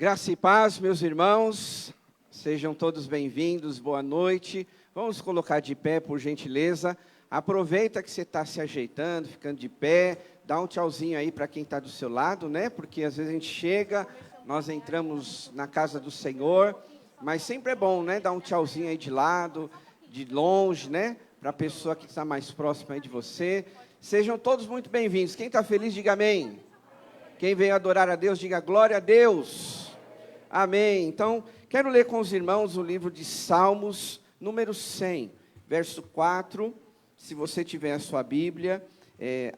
Graça e paz, meus irmãos, sejam todos bem-vindos, boa noite. Vamos colocar de pé, por gentileza. Aproveita que você está se ajeitando, ficando de pé, dá um tchauzinho aí para quem está do seu lado, né? Porque às vezes a gente chega, nós entramos na casa do Senhor, mas sempre é bom, né? Dar um tchauzinho aí de lado, de longe, né? Para a pessoa que está mais próxima aí de você. Sejam todos muito bem-vindos. Quem está feliz, diga amém. Quem veio adorar a Deus, diga glória a Deus. Amém. Então, quero ler com os irmãos o livro de Salmos, número 100, verso 4. Se você tiver a sua Bíblia,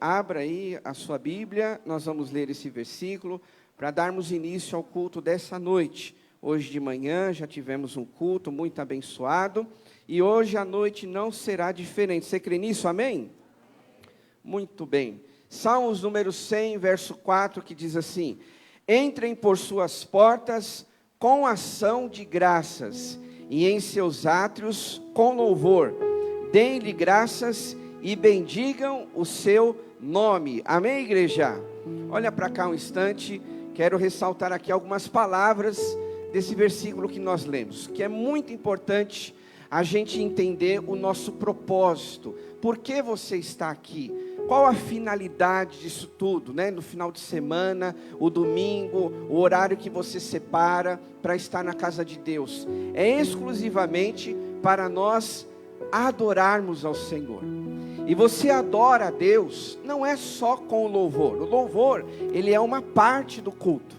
abra aí a sua Bíblia. Nós vamos ler esse versículo para darmos início ao culto dessa noite. Hoje de manhã já tivemos um culto muito abençoado. E hoje à noite não será diferente. Você crê nisso? Amém? Muito bem. Salmos número 100, verso 4, que diz assim: entrem por suas portas com ação de graças, e em seus átrios com louvor. Deem-lhe graças e bendigam o seu nome. Amém, igreja? Olha para cá um instante, quero ressaltar aqui algumas palavras desse versículo que nós lemos, que é muito importante a gente entender o nosso propósito. Por que você está aqui? Qual a finalidade disso tudo, né? No final de semana, o domingo, o horário que você separa para estar na casa de Deus. É exclusivamente para nós adorarmos ao Senhor. E você adora a Deus, não é só com o louvor. O louvor, ele é uma parte do culto.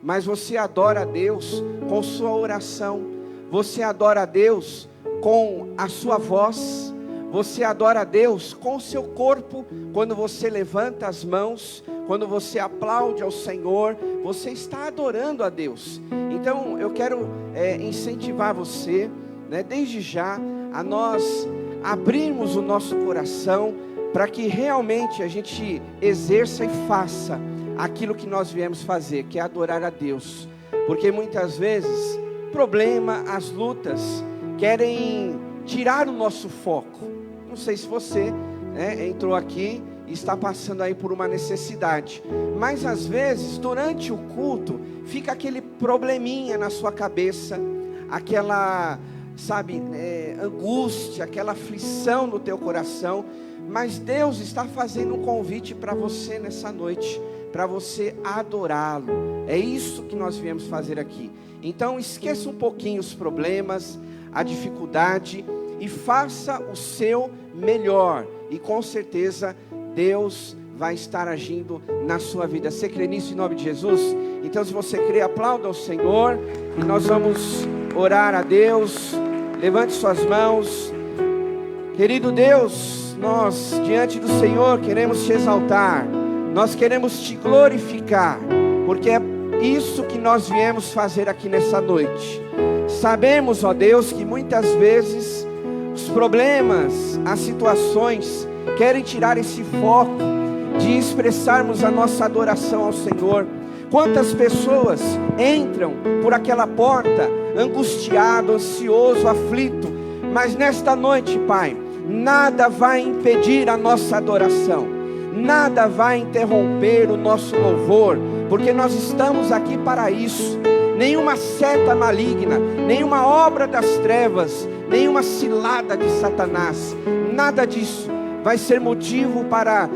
Mas você adora a Deus com sua oração. Você adora a Deus com a sua voz. Você adora a Deus com o seu corpo. Quando você levanta as mãos, quando você aplaude ao Senhor, você está adorando a Deus. Então eu quero incentivar você, né, desde já, a nós abrirmos o nosso coração para que realmente a gente exerça e faça aquilo que nós viemos fazer, que é adorar a Deus. Porque muitas vezes o problema, as lutas querem tirar o nosso foco. Não sei se você, né, entrou aqui e está passando aí por uma necessidade, mas às vezes durante o culto fica aquele probleminha na sua cabeça, aquela, sabe, angústia, aquela aflição no teu coração. Mas Deus está fazendo um convite para você nessa noite, para você adorá-lo. É isso que nós viemos fazer aqui. Então esqueça um pouquinho os problemas, a dificuldade, e faça o seu melhor, e com certeza Deus vai estar agindo na sua vida. Você crê nisso em nome de Jesus? Então, se você crê, aplauda ao Senhor, e nós vamos orar a Deus. Levante suas mãos. Querido Deus, nós diante do Senhor queremos te exaltar, nós queremos te glorificar, porque é isso que nós viemos fazer aqui nessa noite. Sabemos, ó Deus, que muitas vezes os problemas, as situações querem tirar esse foco de expressarmos a nossa adoração ao Senhor. Quantas pessoas entram por aquela porta angustiado, ansioso, aflito, mas nesta noite, Pai, nada vai impedir a nossa adoração, nada vai interromper o nosso louvor, porque nós estamos aqui para isso. Nenhuma seta maligna, nenhuma obra das trevas, nenhuma cilada de Satanás, nada disso vai ser motivo para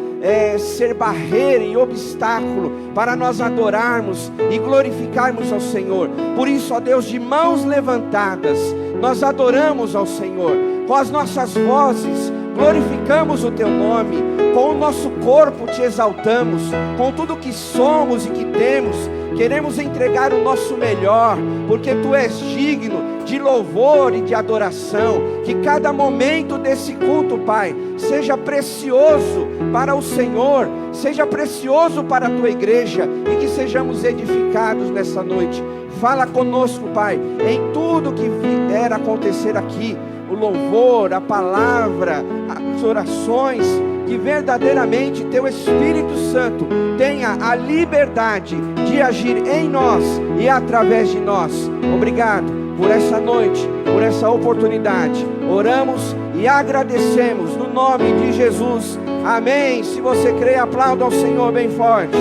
ser barreira e obstáculo para nós adorarmos e glorificarmos ao Senhor. Por isso, ó Deus, de mãos levantadas, nós adoramos ao Senhor, com as nossas vozes glorificamos o teu nome, com o nosso corpo te exaltamos, com tudo que somos e que temos, queremos entregar o nosso melhor, porque tu és digno de louvor e de adoração. Que cada momento desse culto, Pai, seja precioso para o Senhor, seja precioso para a tua igreja, e que sejamos edificados nessa noite. Fala conosco, Pai, em tudo que vier acontecer aqui, o louvor, a palavra, as orações, que verdadeiramente teu Espírito Santo tenha a liberdade de agir em nós e através de nós. Obrigado por essa noite, por essa oportunidade. Oramos e agradecemos no nome de Jesus. Amém. Se você crê, aplauda ao Senhor bem forte.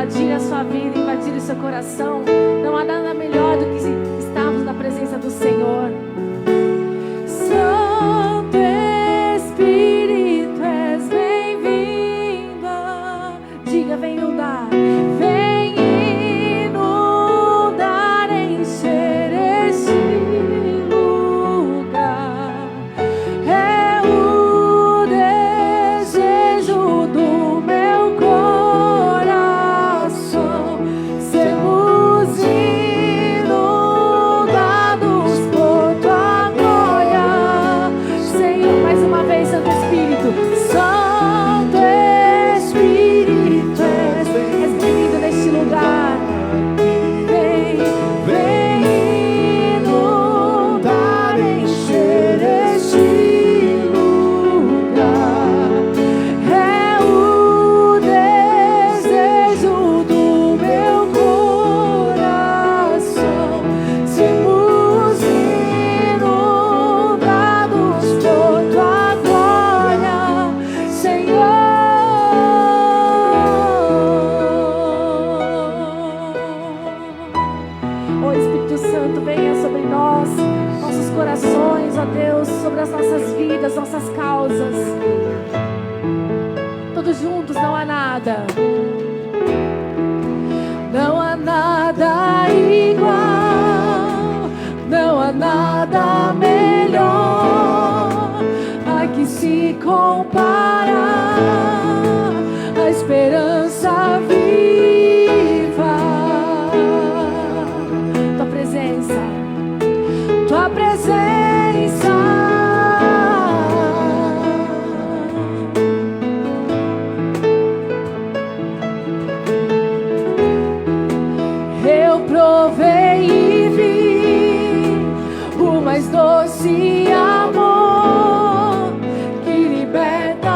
invadir a sua vida, invadir o seu coração. Não há nada melhor do que estarmos na presença do Senhor. Santo Espírito, és bem-vinda. Diga, vem inundar. Vem inundar, encher este lugar. É o desejo do meu coração. Sermos inundados por tua glória. Senhor, mais uma vez, Santo Espírito. Santo Espírito, és bem-vindo neste lugar. Vem inundar, encher este lugar. É o desejo do meu coração. Sermos inundados por tua glória, Senhor. Ó Espírito Santo, venha sobre nós, nossos corações, ó Deus, sobre as nossas vidas, nossas causas. Todos juntos, não há nada. Não há nada igual, não há nada melhor a que se comparar, a esperança viva. Tua presença, tua presença. Eu provei e vi o mais doce amor que liberta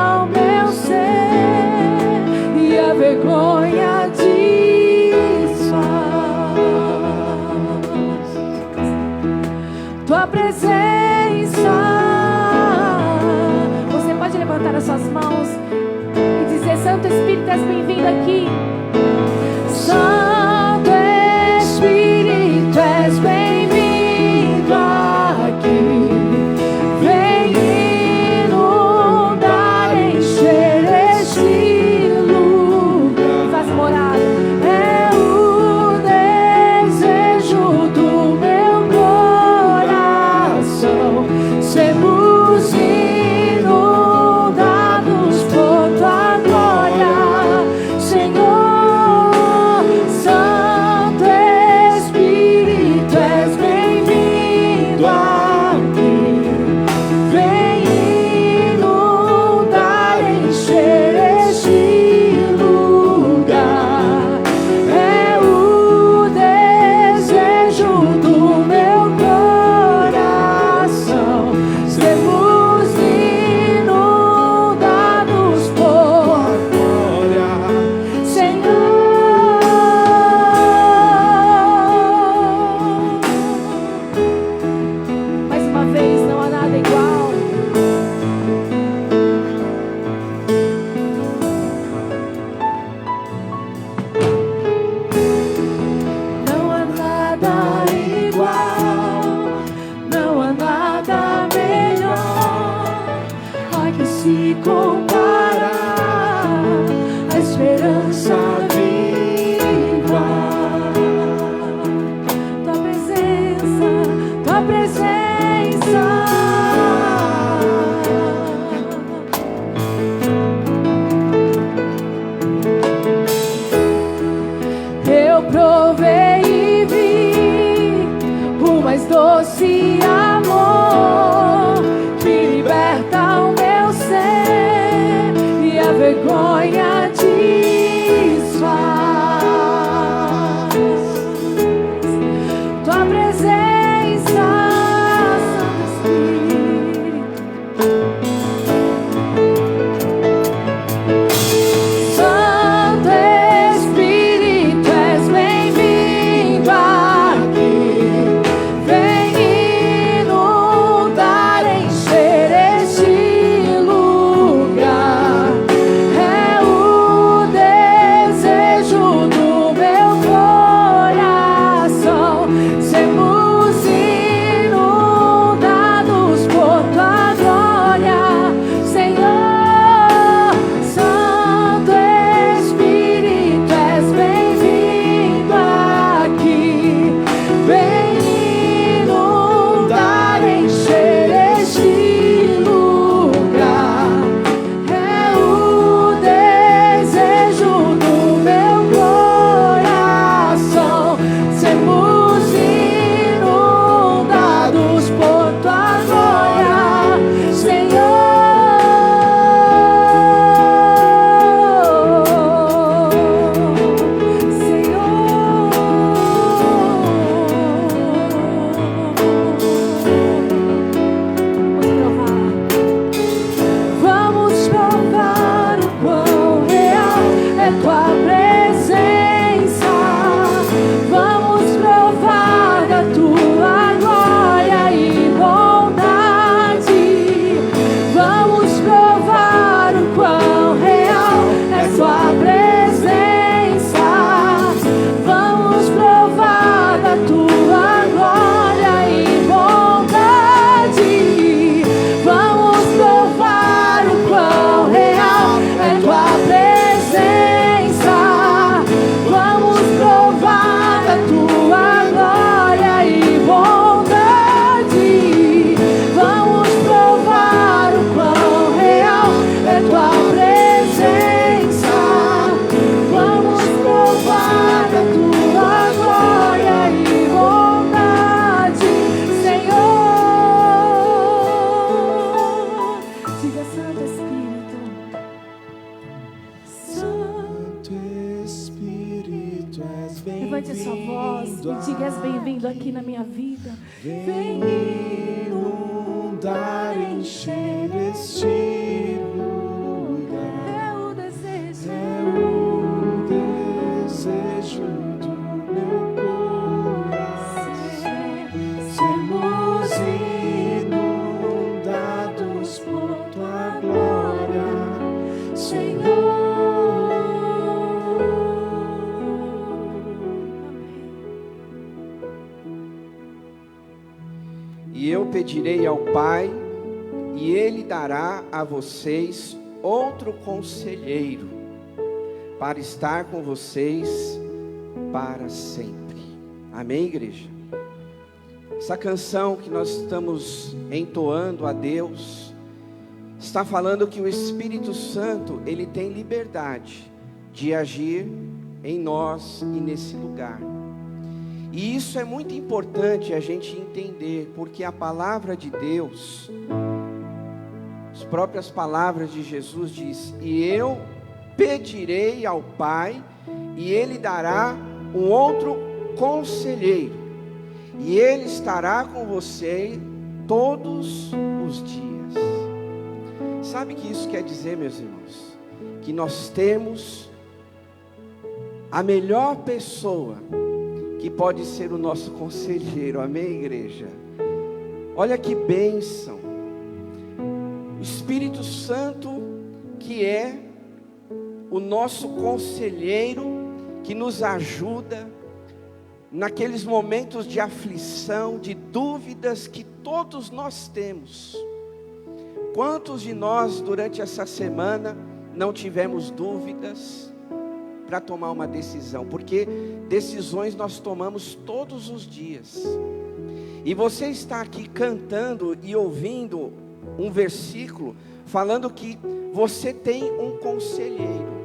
sua voz e diga: és bem-vindo aqui na minha vida. Vem inundar, encher este lugar. É o desejo Do meu coração. Sermos inundados por tua glória, Senhor. E eu pedirei ao Pai, e Ele dará a vocês outro conselheiro, para estar com vocês para sempre. Amém, igreja? Essa canção que nós estamos entoando a Deus, está falando que o Espírito Santo, Ele tem liberdade de agir em nós e nesse lugar. E isso é muito importante a gente entender, porque a palavra de Deus, as próprias palavras de Jesus diz: e eu pedirei ao Pai, e Ele dará um outro conselheiro, e Ele estará com você todos os dias. Sabe o que isso quer dizer, meus irmãos? Que nós temos a melhor pessoa que pode ser o nosso conselheiro. Amém, igreja? Olha que bênção. O Espírito Santo, que é o nosso conselheiro, que nos ajuda naqueles momentos de aflição, de dúvidas que todos nós temos. Quantos de nós durante essa semana não tivemos dúvidas para tomar uma decisão? Porque decisões nós tomamos todos os dias. E você está aqui cantando e ouvindo um versículo falando que você tem um conselheiro.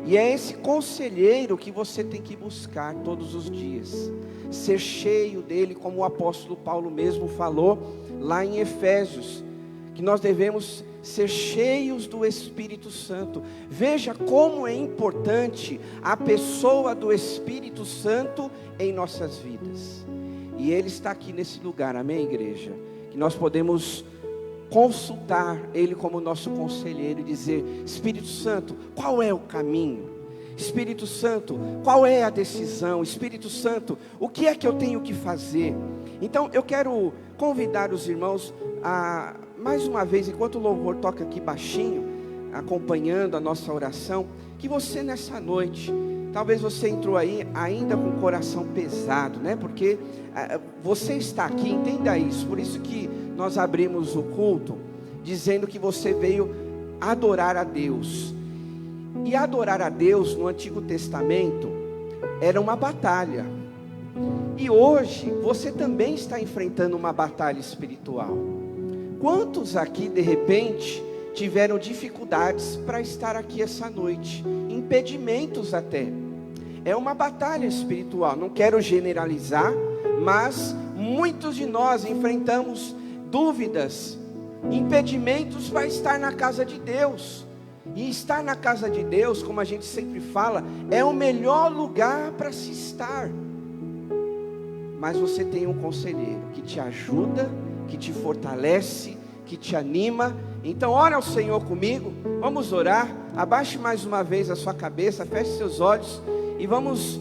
E é esse conselheiro que você tem que buscar todos os dias. Ser cheio dele, como o apóstolo Paulo mesmo falou lá em Efésios, que nós devemos ser cheios do Espírito Santo. Veja como é importante a pessoa do Espírito Santo em nossas vidas. E Ele está aqui nesse lugar, amém, igreja? Que nós podemos consultar Ele como nosso conselheiro e dizer: Espírito Santo, qual é o caminho? Espírito Santo, qual é a decisão? Espírito Santo, o que é que eu tenho que fazer? Então eu quero convidar os irmãos a, mais uma vez, enquanto o louvor toca aqui baixinho, acompanhando a nossa oração, que você nessa noite, talvez você entrou aí ainda com o coração pesado, né? Porque você está aqui, entenda isso. Por isso que nós abrimos o culto dizendo que você veio adorar a Deus. E adorar a Deus no Antigo Testamento era uma batalha. E hoje você também está enfrentando uma batalha espiritual. Quantos aqui de repente tiveram dificuldades para estar aqui essa noite? Impedimentos até. É uma batalha espiritual. Não quero generalizar, mas muitos de nós enfrentamos dúvidas, impedimentos para estar na casa de Deus. E estar na casa de Deus, como a gente sempre fala, é o melhor lugar para se estar. Mas você tem um conselheiro que te ajuda, que te fortalece, que te anima. Então ora ao Senhor comigo, vamos orar. Abaixe mais uma vez a sua cabeça, feche seus olhos e vamos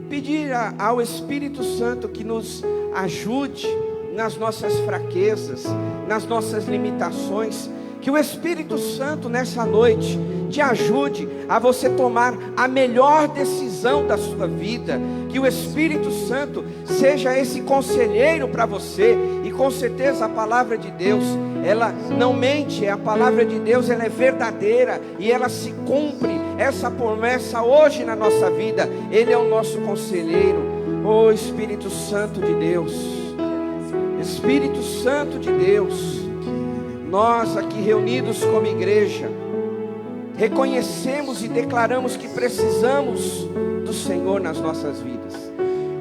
pedir ao Espírito Santo que nos ajude nas nossas fraquezas, nas nossas limitações. Que o Espírito Santo nessa noite te ajude a você tomar a melhor decisão da sua vida. Que o Espírito Santo seja esse conselheiro para você. E com certeza a palavra de Deus, ela não mente. A palavra de Deus, ela é verdadeira e ela se cumpre. Essa promessa hoje na nossa vida. Ele é o nosso conselheiro. Oh Espírito Santo de Deus, Espírito Santo de Deus, nós aqui reunidos como igreja, reconhecemos e declaramos que precisamos do Senhor nas nossas vidas.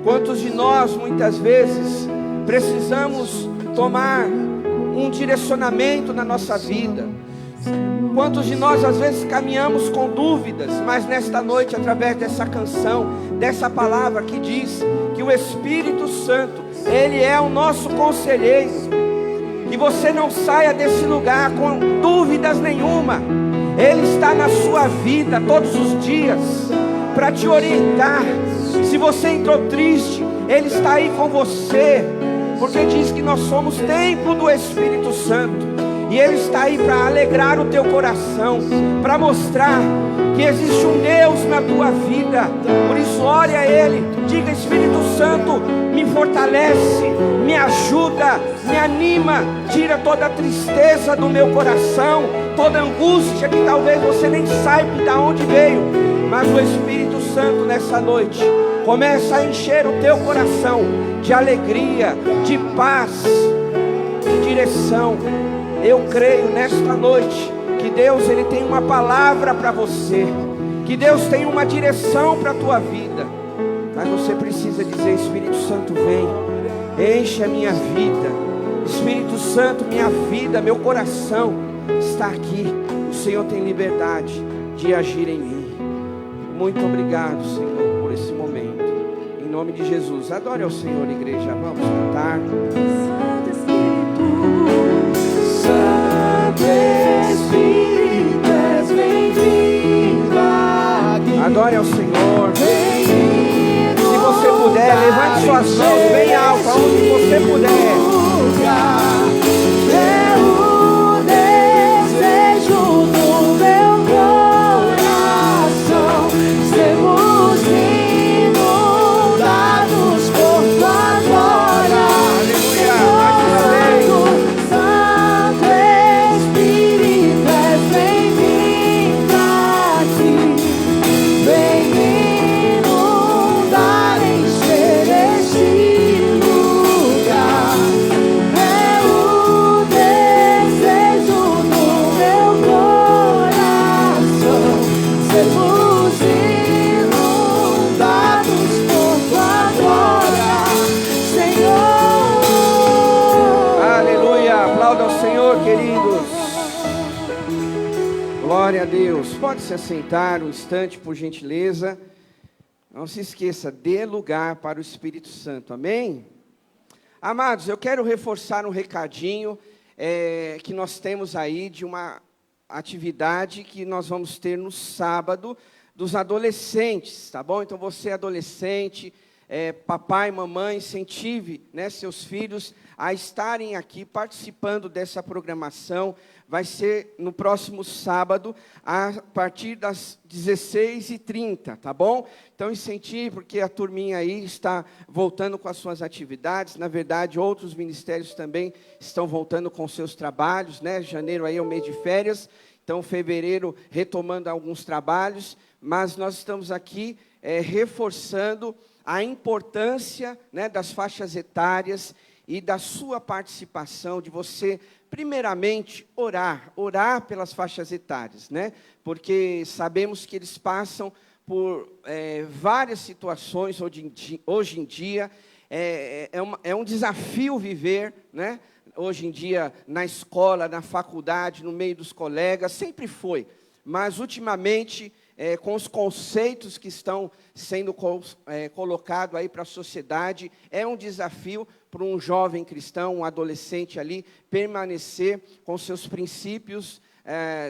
Quantos de nós muitas vezes precisamos tomar um direcionamento na nossa vida? Quantos de nós às vezes caminhamos com dúvidas, mas nesta noite, através dessa canção, dessa palavra que diz que o Espírito Santo, Ele é o nosso conselheiro. Que você não saia desse lugar com dúvidas nenhuma. Ele está na sua vida todos os dias para te orientar. Se você entrou triste, Ele está aí com você, porque diz que nós somos templo do Espírito Santo. E Ele está aí para alegrar o teu coração, para mostrar que existe um Deus na tua vida. Por isso ore a Ele, diga: Espírito Santo, me fortalece, me ajuda, me anima, tira toda a tristeza do meu coração, toda angústia que talvez você nem saiba de onde veio. Mas o Espírito Santo nessa noite começa a encher o teu coração de alegria, de paz, de direção. Eu creio nesta noite que Deus, Ele tem uma palavra para você, que Deus tem uma direção para a tua vida. Mas você precisa dizer: Espírito Santo, vem, enche a minha vida. Espírito Santo, minha vida, meu coração está aqui. O Senhor tem liberdade de agir em mim. Muito obrigado, Senhor, por esse momento. Em nome de Jesus, adore ao Senhor, igreja. Vamos cantar. Santo Espírito, Santo Espírito, és bem-vindo aqui. Adore ao Senhor. Bem-vindo. Se você puder, levante suas mãos bem alto, aonde você puder. É o desejo do meu coração. Sermos inundados por tua glória. Aleluia, mais uma vez. Santo Espírito, és bem-vindo aqui. Vem me inundar, encher este lugar. É o desejo do meu coração. Sermos inundados por tua glória, Senhor. Aleluia, aplauda ao Senhor, queridos. Glória a Deus. Pode se assentar um instante, por gentileza. Não se esqueça, dê lugar para o Espírito Santo, amém? Amados, eu quero reforçar um recadinho que nós temos aí de uma atividade que nós vamos ter no sábado dos adolescentes, tá bom? Então você adolescente, papai, mamãe, incentive, né, seus filhos a estarem aqui participando dessa programação. Vai ser no próximo sábado, a partir das 16h30, tá bom? Então incentive, porque a turminha aí está voltando com as suas atividades. Na verdade, outros ministérios também estão voltando com seus trabalhos, né? Janeiro aí é o mês de férias, então fevereiro retomando alguns trabalhos. Mas nós estamos aqui reforçando a importância, né, das faixas etárias e da sua participação, de você, primeiramente, orar pelas faixas etárias, né? Porque sabemos que eles passam por várias situações hoje em dia. É um desafio viver, né? Hoje em dia, na escola, na faculdade, no meio dos colegas, sempre foi. Mas, ultimamente, com os conceitos que estão sendo colocados aí para a sociedade, é um desafio para um jovem cristão, um adolescente ali, permanecer com seus princípios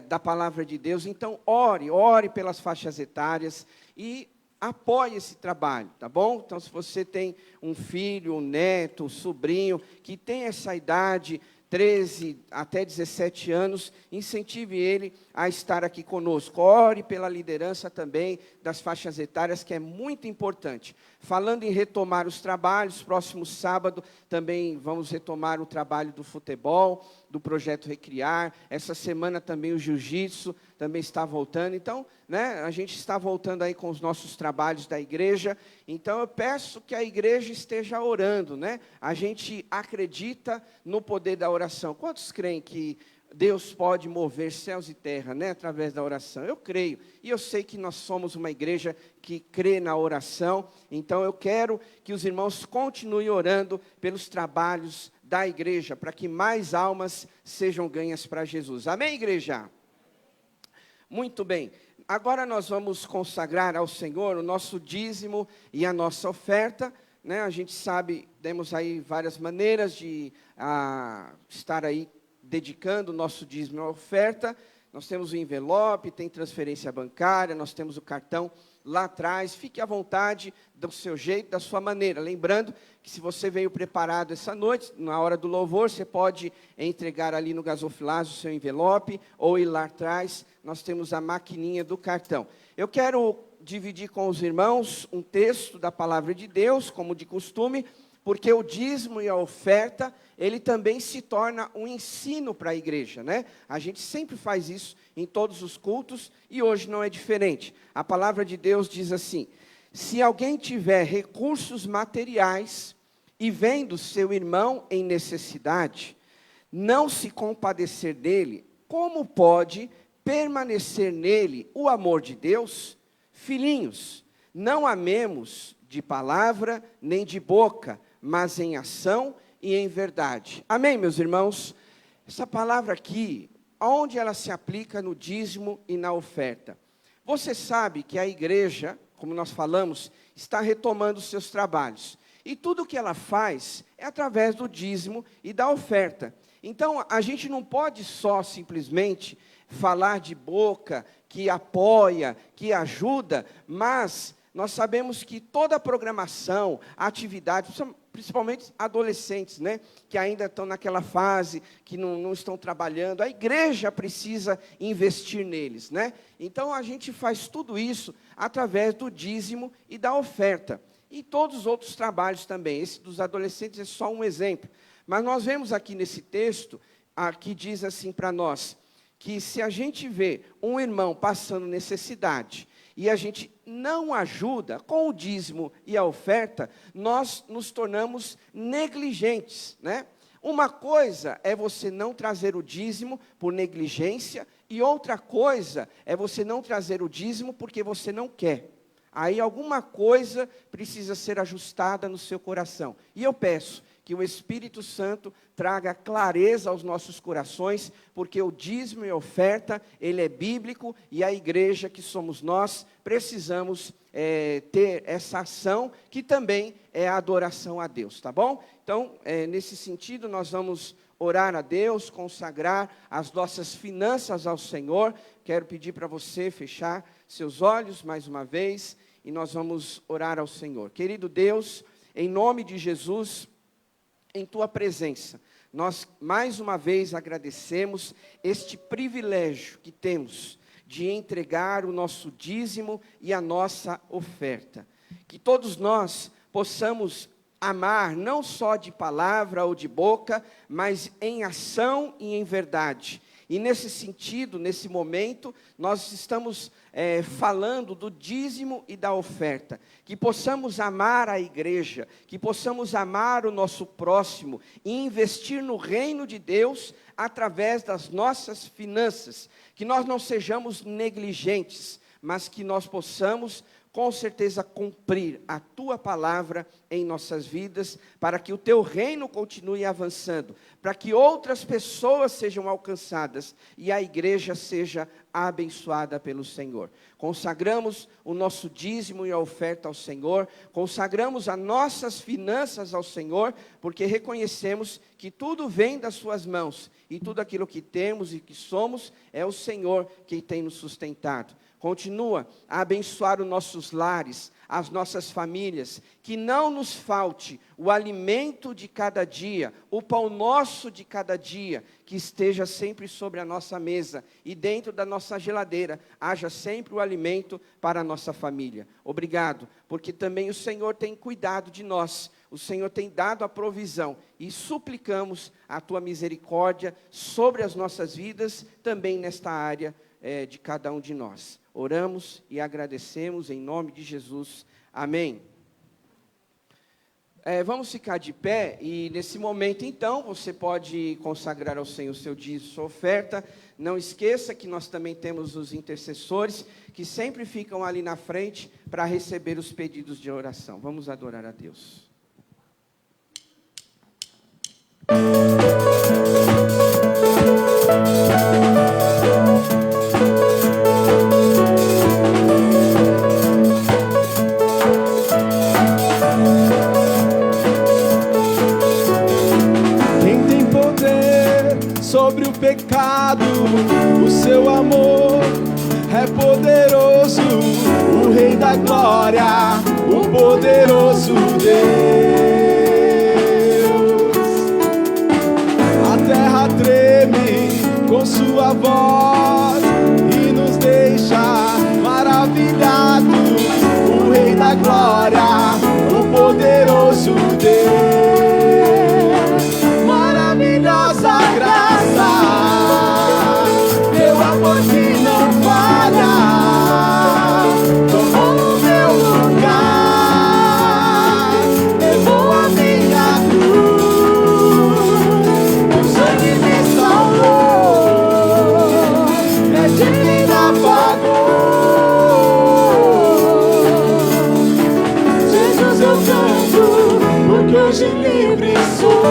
da palavra de Deus. Então, ore pelas faixas etárias e apoie esse trabalho, tá bom? Então, se você tem um filho, um neto, um sobrinho, que tem essa idade, 13 até 17 anos, incentive ele a estar aqui conosco. Ore pela liderança também das faixas etárias, que é muito importante. Falando em retomar os trabalhos, próximo sábado também vamos retomar o trabalho do futebol, do Projeto Recriar. Essa semana também o jiu-jitsu também está voltando. Então, né, a gente está voltando aí com os nossos trabalhos da igreja. Então, eu peço que a igreja esteja orando, né? A gente acredita no poder da oração. Quantos creem que Deus pode mover céus e terra, né, através da oração? Eu creio, e eu sei que nós somos uma igreja que crê na oração. Então eu quero que os irmãos continuem orando pelos trabalhos da igreja, para que mais almas sejam ganhas para Jesus. Amém, igreja? Muito bem. agora nós vamos consagrar ao Senhor o nosso dízimo e a nossa oferta, né? A gente sabe, temos aí várias maneiras de estar aí dedicando o nosso dízimo e a oferta. Nós temos o envelope, tem transferência bancária, nós temos o cartão lá atrás. Fique à vontade, do seu jeito, da sua maneira. Lembrando que se você veio preparado essa noite, na hora do louvor, você pode entregar ali no gasofilaço o seu envelope, ou ir lá atrás, nós temos a maquininha do cartão. Eu quero dividir com os irmãos um texto da palavra de Deus, como de costume, porque o dízimo e a oferta, ele também se torna um ensino para a igreja, né? A gente sempre faz isso em todos os cultos e hoje não é diferente. A palavra de Deus diz assim: se alguém tiver recursos materiais e vendo seu irmão em necessidade, não se compadecer dele, como pode permanecer nele o amor de Deus? Filhinhos, não amemos de palavra nem de boca, mas em ação e em verdade. Amém, meus irmãos? Essa palavra aqui, onde ela se aplica no dízimo e na oferta? Você sabe que a igreja, como nós falamos, está retomando os seus trabalhos. E tudo que ela faz é através do dízimo e da oferta. Então, a gente não pode só simplesmente falar de boca, que apoia, que ajuda, mas nós sabemos que toda a programação, a atividade, principalmente adolescentes, né, que ainda estão naquela fase, que não estão trabalhando, a igreja precisa investir neles, né? Então, a gente faz tudo isso através do dízimo e da oferta. E todos os outros trabalhos também. Esse dos adolescentes é só um exemplo. Mas nós vemos aqui nesse texto, que diz assim para nós, que se a gente vê um irmão passando necessidade, e a gente não ajuda com o dízimo e a oferta, nós nos tornamos negligentes, né? Uma coisa é você não trazer o dízimo por negligência, e outra coisa é você não trazer o dízimo porque você não quer. Aí alguma coisa precisa ser ajustada no seu coração. E eu peço que o Espírito Santo traga clareza aos nossos corações, porque o dízimo e a oferta, ele é bíblico, e a igreja que somos nós, precisamos ter essa ação, que também é a adoração a Deus, tá bom? Então, nesse sentido, nós vamos orar a Deus, consagrar as nossas finanças ao Senhor. Quero pedir para você fechar seus olhos mais uma vez, e nós vamos orar ao Senhor. Querido Deus, em nome de Jesus, em Tua presença, nós mais uma vez agradecemos este privilégio que temos de entregar o nosso dízimo e a nossa oferta. Que todos nós possamos amar, não só de palavra ou de boca, mas em ação e em verdade. E nesse sentido, nesse momento, nós estamos falando do dízimo e da oferta. Que possamos amar a igreja, que possamos amar o nosso próximo e investir no reino de Deus através das nossas finanças. Que nós não sejamos negligentes, mas que nós possamos com certeza cumprir a Tua palavra em nossas vidas, para que o Teu reino continue avançando, para que outras pessoas sejam alcançadas e a igreja seja abençoada pelo Senhor. Consagramos o nosso dízimo e a oferta ao Senhor, consagramos as nossas finanças ao Senhor, porque reconhecemos que tudo vem das Suas mãos, e tudo aquilo que temos e que somos, é o Senhor quem tem nos sustentado. Continua a abençoar os nossos lares, as nossas famílias, que não nos falte o alimento de cada dia, o pão nosso de cada dia, que esteja sempre sobre a nossa mesa, e dentro da nossa geladeira, haja sempre o alimento para a nossa família. Obrigado, porque também o Senhor tem cuidado de nós, o Senhor tem dado a provisão, e suplicamos a Tua misericórdia sobre as nossas vidas, também nesta área de cada um de nós. Oramos e agradecemos em nome de Jesus. Amém. Vamos ficar de pé, e nesse momento, então, você pode consagrar ao Senhor o seu dízimo, sua oferta. Não esqueça que nós também temos os intercessores, que sempre ficam ali na frente para receber os pedidos de oração. Vamos adorar a Deus. pecado. O seu amor é poderoso, o Rei da Glória, o poderoso Deus. A terra treme com sua voz e nos deixa maravilhados. O Rei da Glória, o poderoso Deus. Maravilhosa graça, teu amor que não falha, tomou o meu lugar, levou a minha cruz, teu sangue me salvou, minha dívida pagou. Jesus, eu canto, porque hoje livre sou.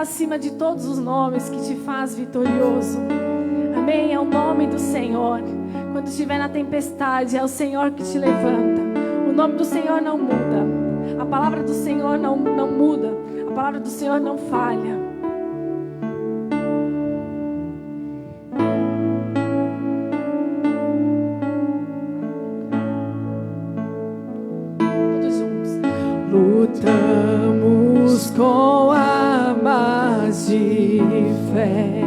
Acima de todos os nomes, que te faz vitorioso. Amém? É o nome do Senhor. Quando estiver na tempestade, é o Senhor que te levanta. O nome do Senhor não muda. A palavra do Senhor não muda. A palavra do Senhor não falha. Todos juntos. Lutamos com a de fé.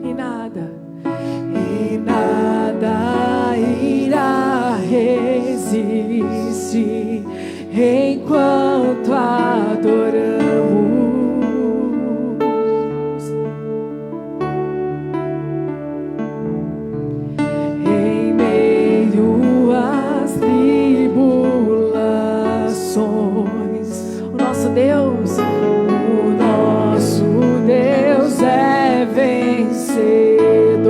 E nada irá resistir enquanto adoramos. Em meio às tribulações, o nosso Deus é vencedor.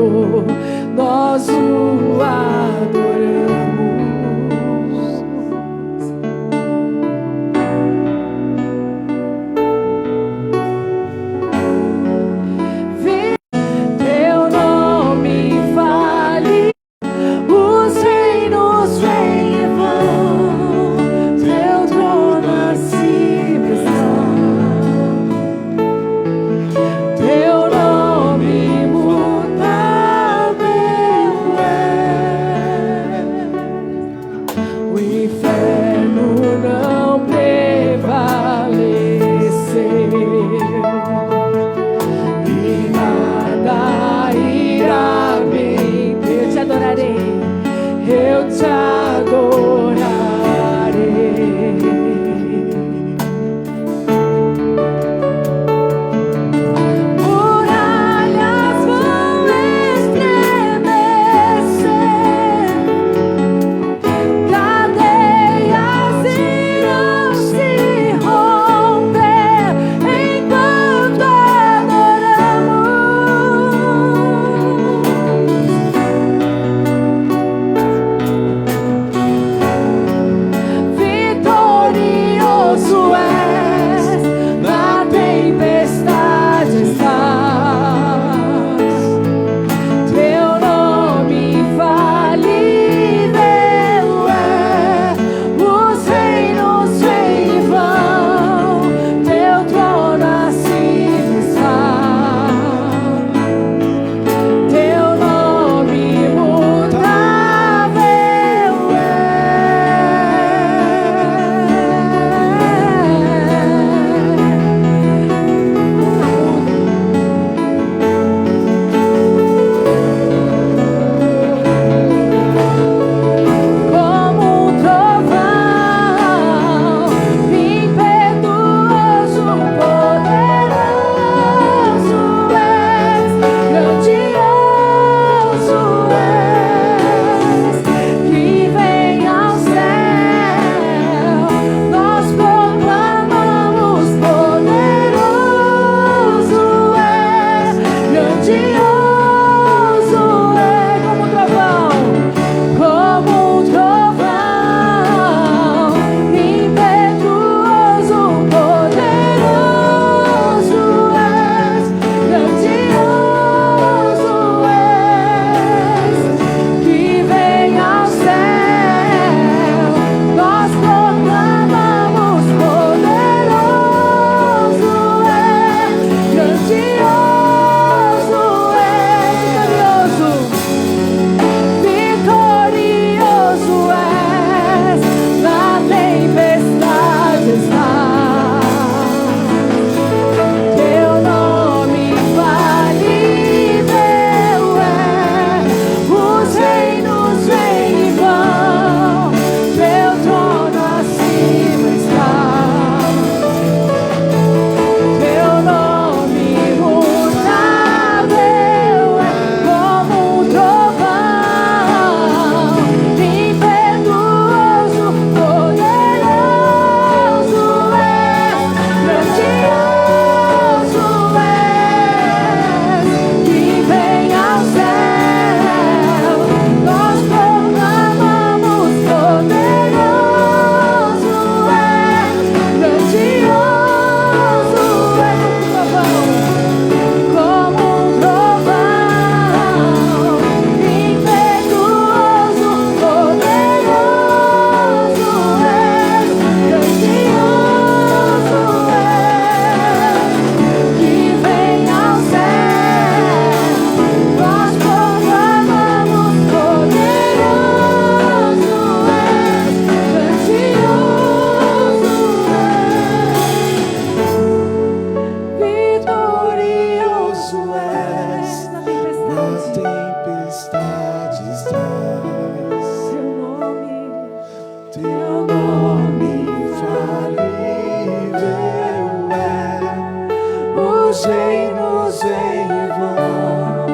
os reinos em vão,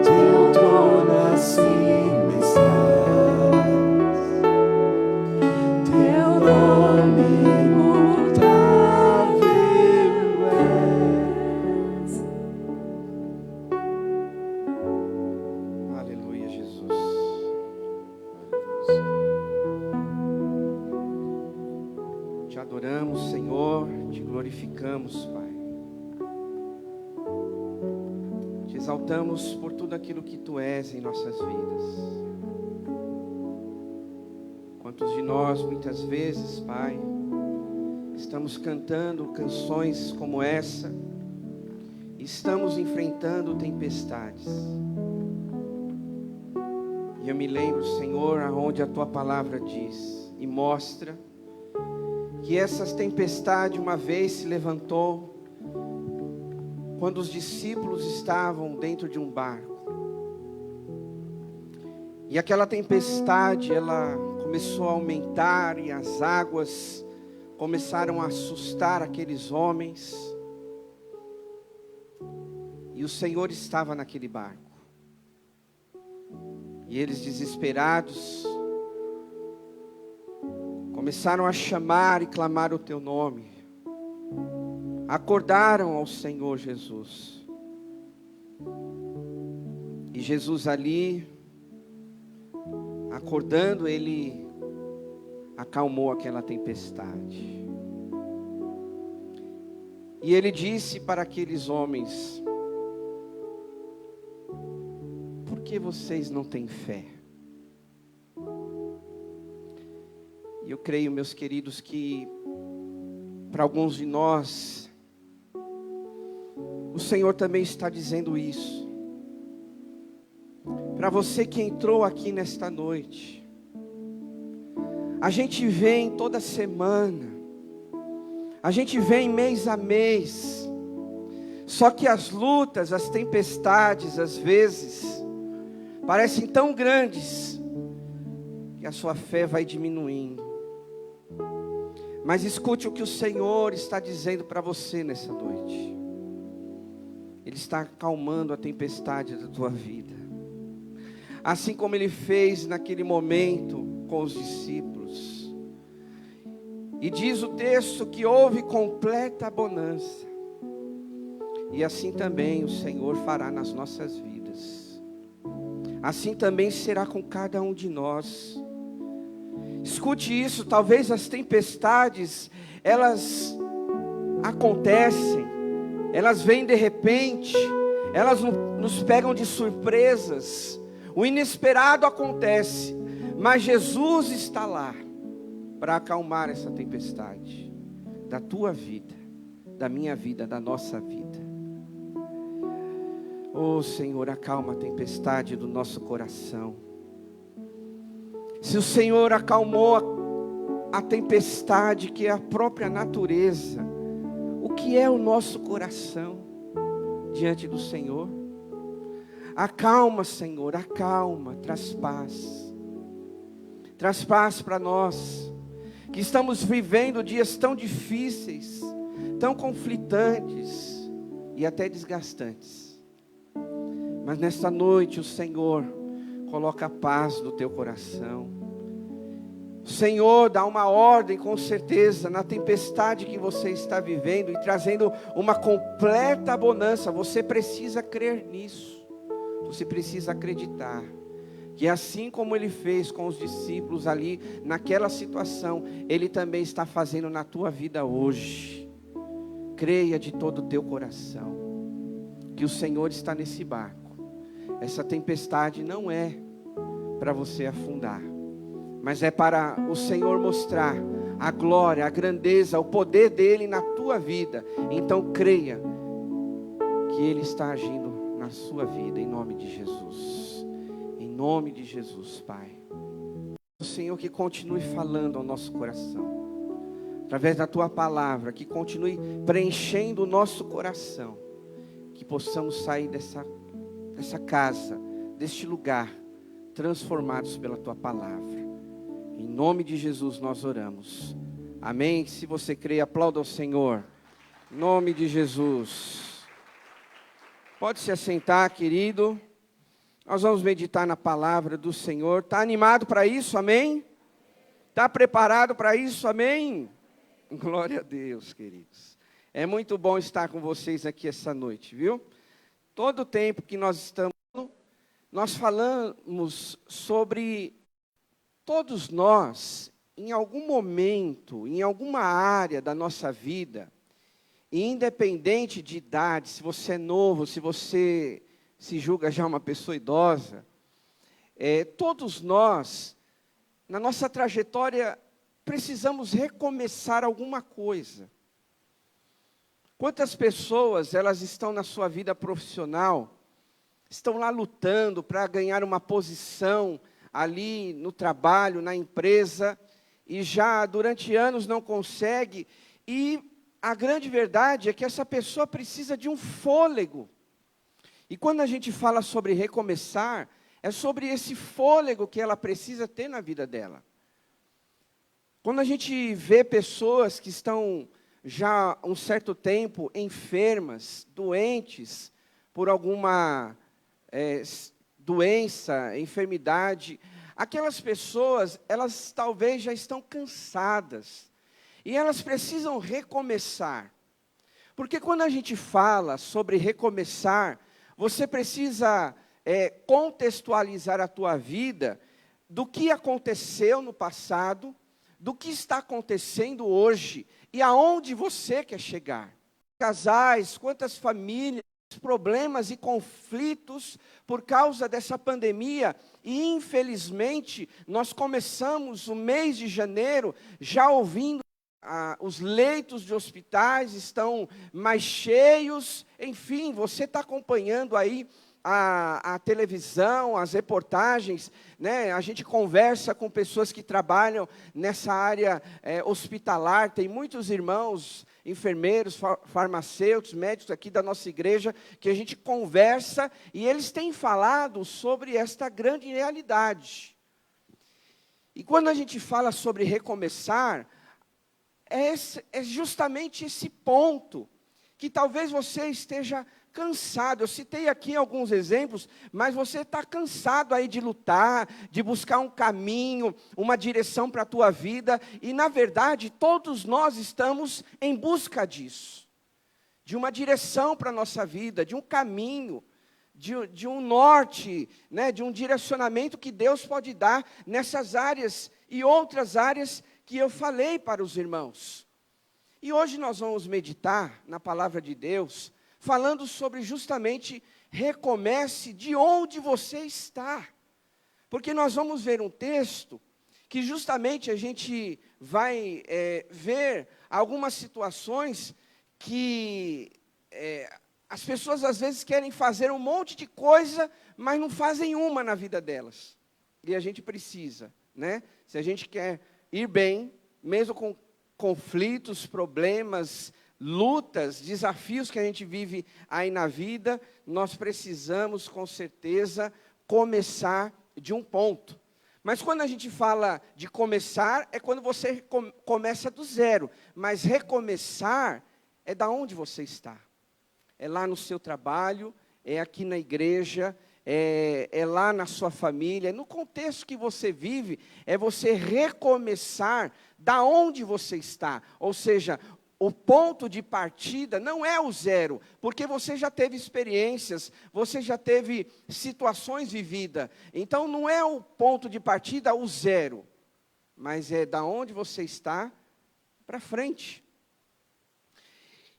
teu trono acima estás, teu nome imutável és. Aleluia, Jesus. Te adoramos, Senhor, te glorificamos, Pai. Te exaltamos por tudo aquilo que Tu és em nossas vidas. Quantos de nós, muitas vezes, Pai, estamos cantando canções como essa, e estamos enfrentando tempestades. E eu me lembro, Senhor, aonde a Tua palavra diz e mostra que essas tempestades uma vez se levantou quando os discípulos estavam dentro de um barco. E aquela tempestade, ela começou a aumentar e as águas começaram a assustar aqueles homens. E o Senhor estava naquele barco. E eles, desesperados, começaram a chamar e clamar o Teu nome. Acordaram ao Senhor Jesus. E Jesus ali, acordando, Ele acalmou aquela tempestade. E Ele disse para aqueles homens: por que vocês não têm fé? E eu creio, meus queridos, que para alguns de nós, o Senhor também está dizendo isso. Para você que entrou aqui nesta noite, a gente vem toda semana, a gente vem mês a mês, só que as lutas, as tempestades, às vezes, parecem tão grandes, que a sua fé vai diminuindo. Mas escute o que o Senhor está dizendo para você nessa noite. Ele está acalmando a tempestade da tua vida. Assim como Ele fez naquele momento com os discípulos. E diz o texto que houve completa bonança. E assim também o Senhor fará nas nossas vidas. Assim também será com cada um de nós. Escute isso, talvez as tempestades, elas acontecem, elas vêm de repente, elas nos pegam de surpresas, o inesperado acontece, mas Jesus está lá para acalmar essa tempestade da tua vida, da minha vida, da nossa vida. Oh Senhor, acalma a tempestade do nosso coração. Se o Senhor acalmou a tempestade que é a própria natureza, o que é o nosso coração diante do Senhor? Acalma, Senhor, acalma, traz paz. Traz paz para nós, que estamos vivendo dias tão difíceis, tão conflitantes e até desgastantes. Mas nesta noite o Senhor coloca a paz no teu coração. O Senhor dá uma ordem, com certeza, na tempestade que você está vivendo e trazendo uma completa bonança. Você precisa crer nisso. Você precisa acreditar que assim como Ele fez com os discípulos ali, naquela situação, Ele também está fazendo na tua vida hoje. Creia de todo o teu coração que o Senhor está nesse barco. Essa tempestade não é para você afundar, mas é para o Senhor mostrar a glória, a grandeza, o poder dEle na tua vida. Então creia que Ele está agindo na sua vida, em nome de Jesus. Em nome de Jesus, Pai. O Senhor que continue falando ao nosso coração, através da tua palavra, que continue preenchendo o nosso coração, que possamos sair dessa casa, deste lugar, transformados pela tua palavra. Em nome de Jesus nós oramos. Amém? Se você crê, aplauda ao Senhor. Em nome de Jesus. Pode se assentar, querido. Nós vamos meditar na palavra do Senhor. Está animado para isso? Amém? Está preparado para isso? Amém? Glória a Deus, queridos. É muito bom estar com vocês aqui essa noite, viu? Todo o tempo que nós estamos, nós falamos sobre todos nós, em algum momento, em alguma área da nossa vida, independente de idade, se você é novo, se você se julga já uma pessoa idosa, todos nós, na nossa trajetória, precisamos recomeçar alguma coisa. Quantas pessoas, elas estão na sua vida profissional, estão lá lutando para ganhar uma posição ali no trabalho, na empresa, e já durante anos não consegue, e a grande verdade é que essa pessoa precisa de um fôlego. E quando a gente fala sobre recomeçar, é sobre esse fôlego que ela precisa ter na vida dela. Quando a gente vê pessoas que estão já há um certo tempo enfermas, doentes, por alguma doença, enfermidade, aquelas pessoas, elas talvez já estão cansadas. E elas precisam recomeçar. Porque quando a gente fala sobre recomeçar, você precisa contextualizar a tua vida do que aconteceu no passado, do que está acontecendo hoje e aonde você quer chegar. Casais, quantas famílias, problemas e conflitos por causa dessa pandemia. E infelizmente, nós começamos o mês de janeiro já ouvindo os leitos de hospitais estão mais cheios, enfim, você está acompanhando aí a televisão, as reportagens, né? A gente conversa com pessoas que trabalham nessa área hospitalar, tem muitos irmãos, enfermeiros, farmacêuticos, médicos aqui da nossa igreja, que a gente conversa, e eles têm falado sobre esta grande realidade. E quando a gente fala sobre recomeçar, é justamente esse ponto, que talvez você esteja cansado. Eu citei aqui alguns exemplos, mas você está cansado aí de lutar, de buscar um caminho, uma direção para a tua vida, e na verdade, todos nós estamos em busca disso, de uma direção para a nossa vida, de um caminho, de um norte, né, de um direcionamento que Deus pode dar nessas áreas e outras áreas que eu falei para os irmãos. E hoje nós vamos meditar na palavra de Deus, falando sobre justamente recomece de onde você está. Porque nós vamos ver um texto que justamente a gente vai ver algumas situações que as pessoas às vezes querem fazer um monte de coisa, mas não fazem uma na vida delas. E a gente precisa, né? Se a gente quer ir bem, mesmo com conflitos, problemas, lutas, desafios que a gente vive aí na vida, nós precisamos, com certeza, começar de um ponto. Mas quando a gente fala de começar, é quando você começa do zero. Mas recomeçar é da onde você está. É lá no seu trabalho, é aqui na igreja, é lá na sua família, no contexto que você vive, é você recomeçar da onde você está. Ou seja, o ponto de partida não é o zero, porque você já teve experiências, você já teve situações vividas. Então não é o ponto de partida o zero, mas é da onde você está para frente.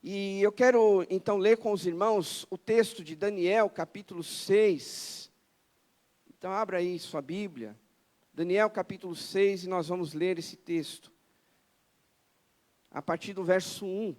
E eu quero, então, ler com os irmãos o texto de Daniel, capítulo 6. Então, abra aí sua Bíblia. Daniel, capítulo 6, e nós vamos ler esse texto. A partir do verso 1.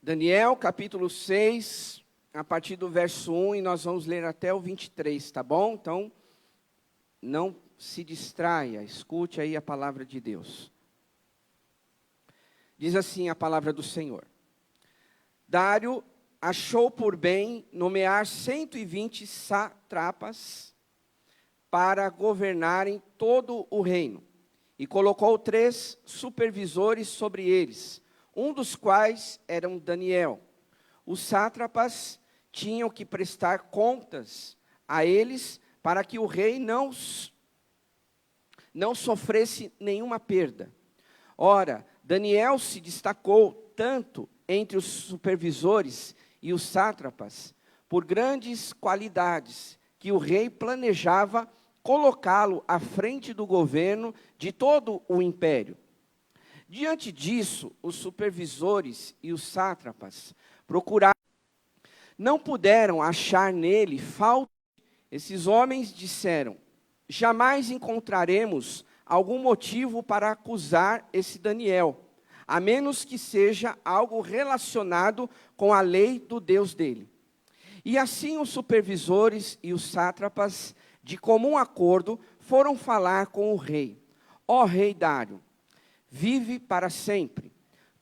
Daniel, capítulo 6, a partir do verso 1, e nós vamos ler até o 23, tá bom? Então, não se distraia, escute aí a palavra de Deus. Diz assim a palavra do Senhor. Dário achou por bem nomear 120 sátrapas para governarem todo o reino, e colocou 3 supervisores sobre eles, um dos quais era Daniel. Os sátrapas tinham que prestar contas a eles para que o rei não sofresse nenhuma perda. Ora, Daniel se destacou tanto entre os supervisores e os sátrapas por grandes qualidades que o rei planejava colocá-lo à frente do governo de todo o império. Diante disso, os supervisores e os sátrapas procuraram, não puderam achar nele falta. Esses homens disseram: jamais encontraremos algum motivo para acusar esse Daniel, a menos que seja algo relacionado com a lei do Deus dele. E assim os supervisores e os sátrapas, de comum acordo, foram falar com o rei. Ó rei Dário, vive para sempre.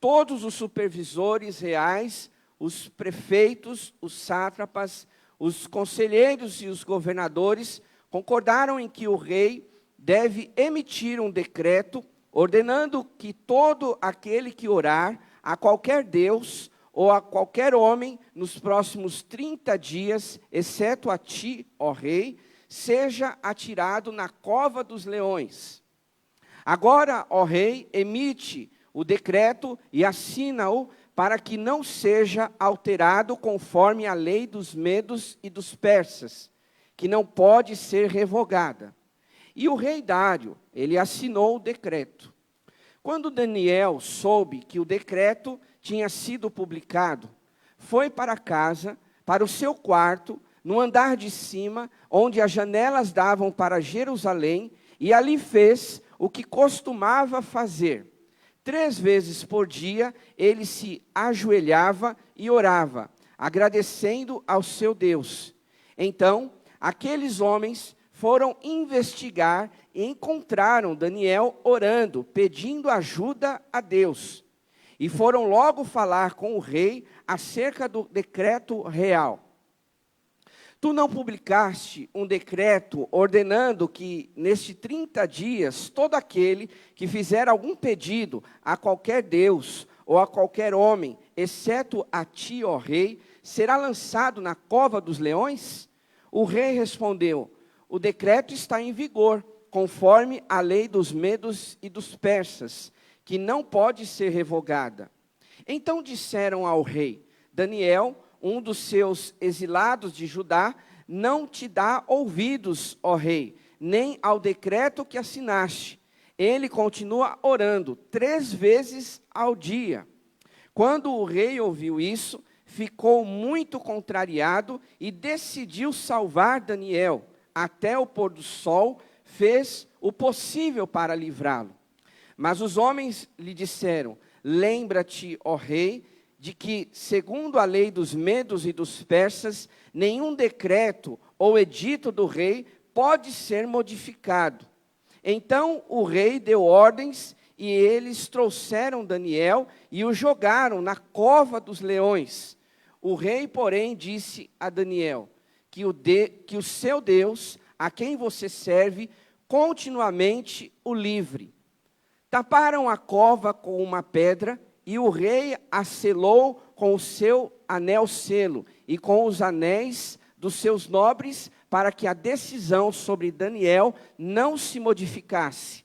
Todos os supervisores reais, os prefeitos, os sátrapas, os conselheiros e os governadores concordaram em que o rei deve emitir um decreto ordenando que todo aquele que orar a qualquer deus ou a qualquer homem nos próximos 30 dias, exceto a ti, ó rei, seja atirado na cova dos leões. Agora, ó rei, emite o decreto e assina-o para que não seja alterado conforme a lei dos medos e dos persas, que não pode ser revogada. E o rei Dário, ele assinou o decreto. Quando Daniel soube que o decreto tinha sido publicado, foi para casa, para o seu quarto, no andar de cima, onde as janelas davam para Jerusalém, e ali fez o que costumava fazer. 3 vezes por dia, ele se ajoelhava e orava, agradecendo ao seu Deus. Então, aqueles homens foram investigar e encontraram Daniel orando, pedindo ajuda a Deus. E foram logo falar com o rei acerca do decreto real. Tu não publicaste um decreto ordenando que, nestes 30 dias, todo aquele que fizer algum pedido a qualquer deus ou a qualquer homem, exceto a ti, ó rei, será lançado na cova dos leões? O rei respondeu: o decreto está em vigor, conforme a lei dos medos e dos persas, que não pode ser revogada. Então disseram ao rei: Daniel, um dos seus exilados de Judá, não te dá ouvidos, ó rei, nem ao decreto que assinaste. Ele continua orando 3 vezes ao dia. Quando o rei ouviu isso, ficou muito contrariado e decidiu salvar Daniel. Até o pôr do sol, fez o possível para livrá-lo. Mas os homens lhe disseram: lembra-te, ó rei, de que, segundo a lei dos medos e dos persas, nenhum decreto ou edito do rei pode ser modificado. Então o rei deu ordens e eles trouxeram Daniel e o jogaram na cova dos leões. O rei, porém, disse a Daniel que o seu Deus, a quem você serve, continuamente o livre. Taparam a cova com uma pedra, e o rei a selou com o seu anel-selo e com os anéis dos seus nobres, para que a decisão sobre Daniel não se modificasse.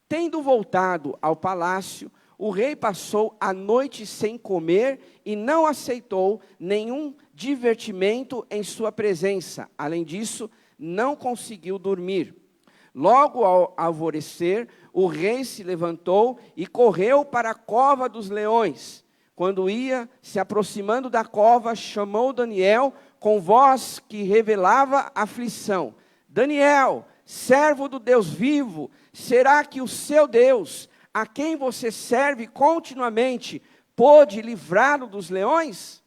Tendo voltado ao palácio, o rei passou a noite sem comer e não aceitou nenhum divertimento em sua presença. Além disso, não conseguiu dormir. Logo ao alvorecer, o rei se levantou e correu para a cova dos leões. Quando ia se aproximando da cova, chamou Daniel com voz que revelava aflição: Daniel, servo do Deus vivo, será que o seu Deus, a quem você serve continuamente, pôde livrá-lo dos leões?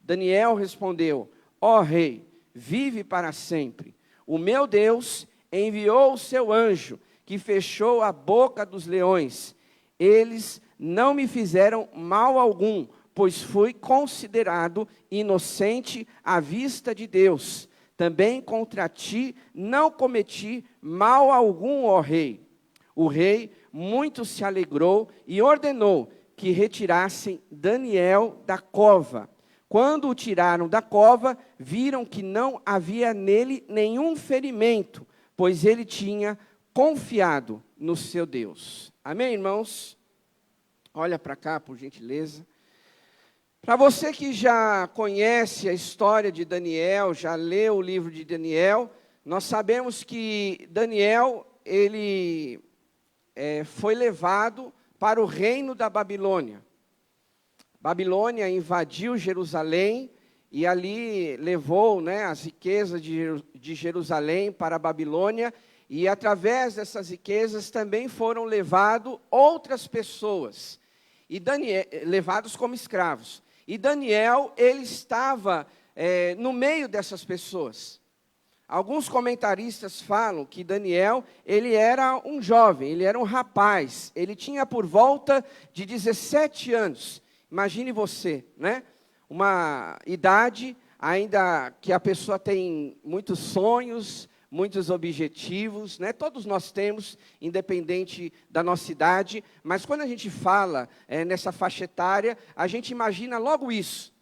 Daniel respondeu: ó rei, vive para sempre. O meu Deus enviou o seu anjo, que fechou a boca dos leões. Eles não me fizeram mal algum, pois fui considerado inocente à vista de Deus. Também contra ti não cometi mal algum, ó rei. O rei muito se alegrou e ordenou que retirassem Daniel da cova. Quando o tiraram da cova, viram que não havia nele nenhum ferimento, pois ele tinha confiado no seu Deus. Amém, irmãos? Olha para cá, por gentileza. Para você que já conhece a história de Daniel, já leu o livro de Daniel, nós sabemos que Daniel, ele foi levado para o reino da Babilônia. Babilônia invadiu Jerusalém e ali levou, as riquezas de Jerusalém para a Babilônia, e através dessas riquezas também foram levadas outras pessoas, levados como escravos. E Daniel, ele estava no meio dessas pessoas. Alguns comentaristas falam que Daniel, ele era um jovem, ele era um rapaz, ele tinha por volta de 17 anos. Imagine você, uma idade ainda que a pessoa tem muitos sonhos, muitos objetivos, todos nós temos, independente da nossa idade, mas quando a gente fala nessa faixa etária, a gente imagina logo isso,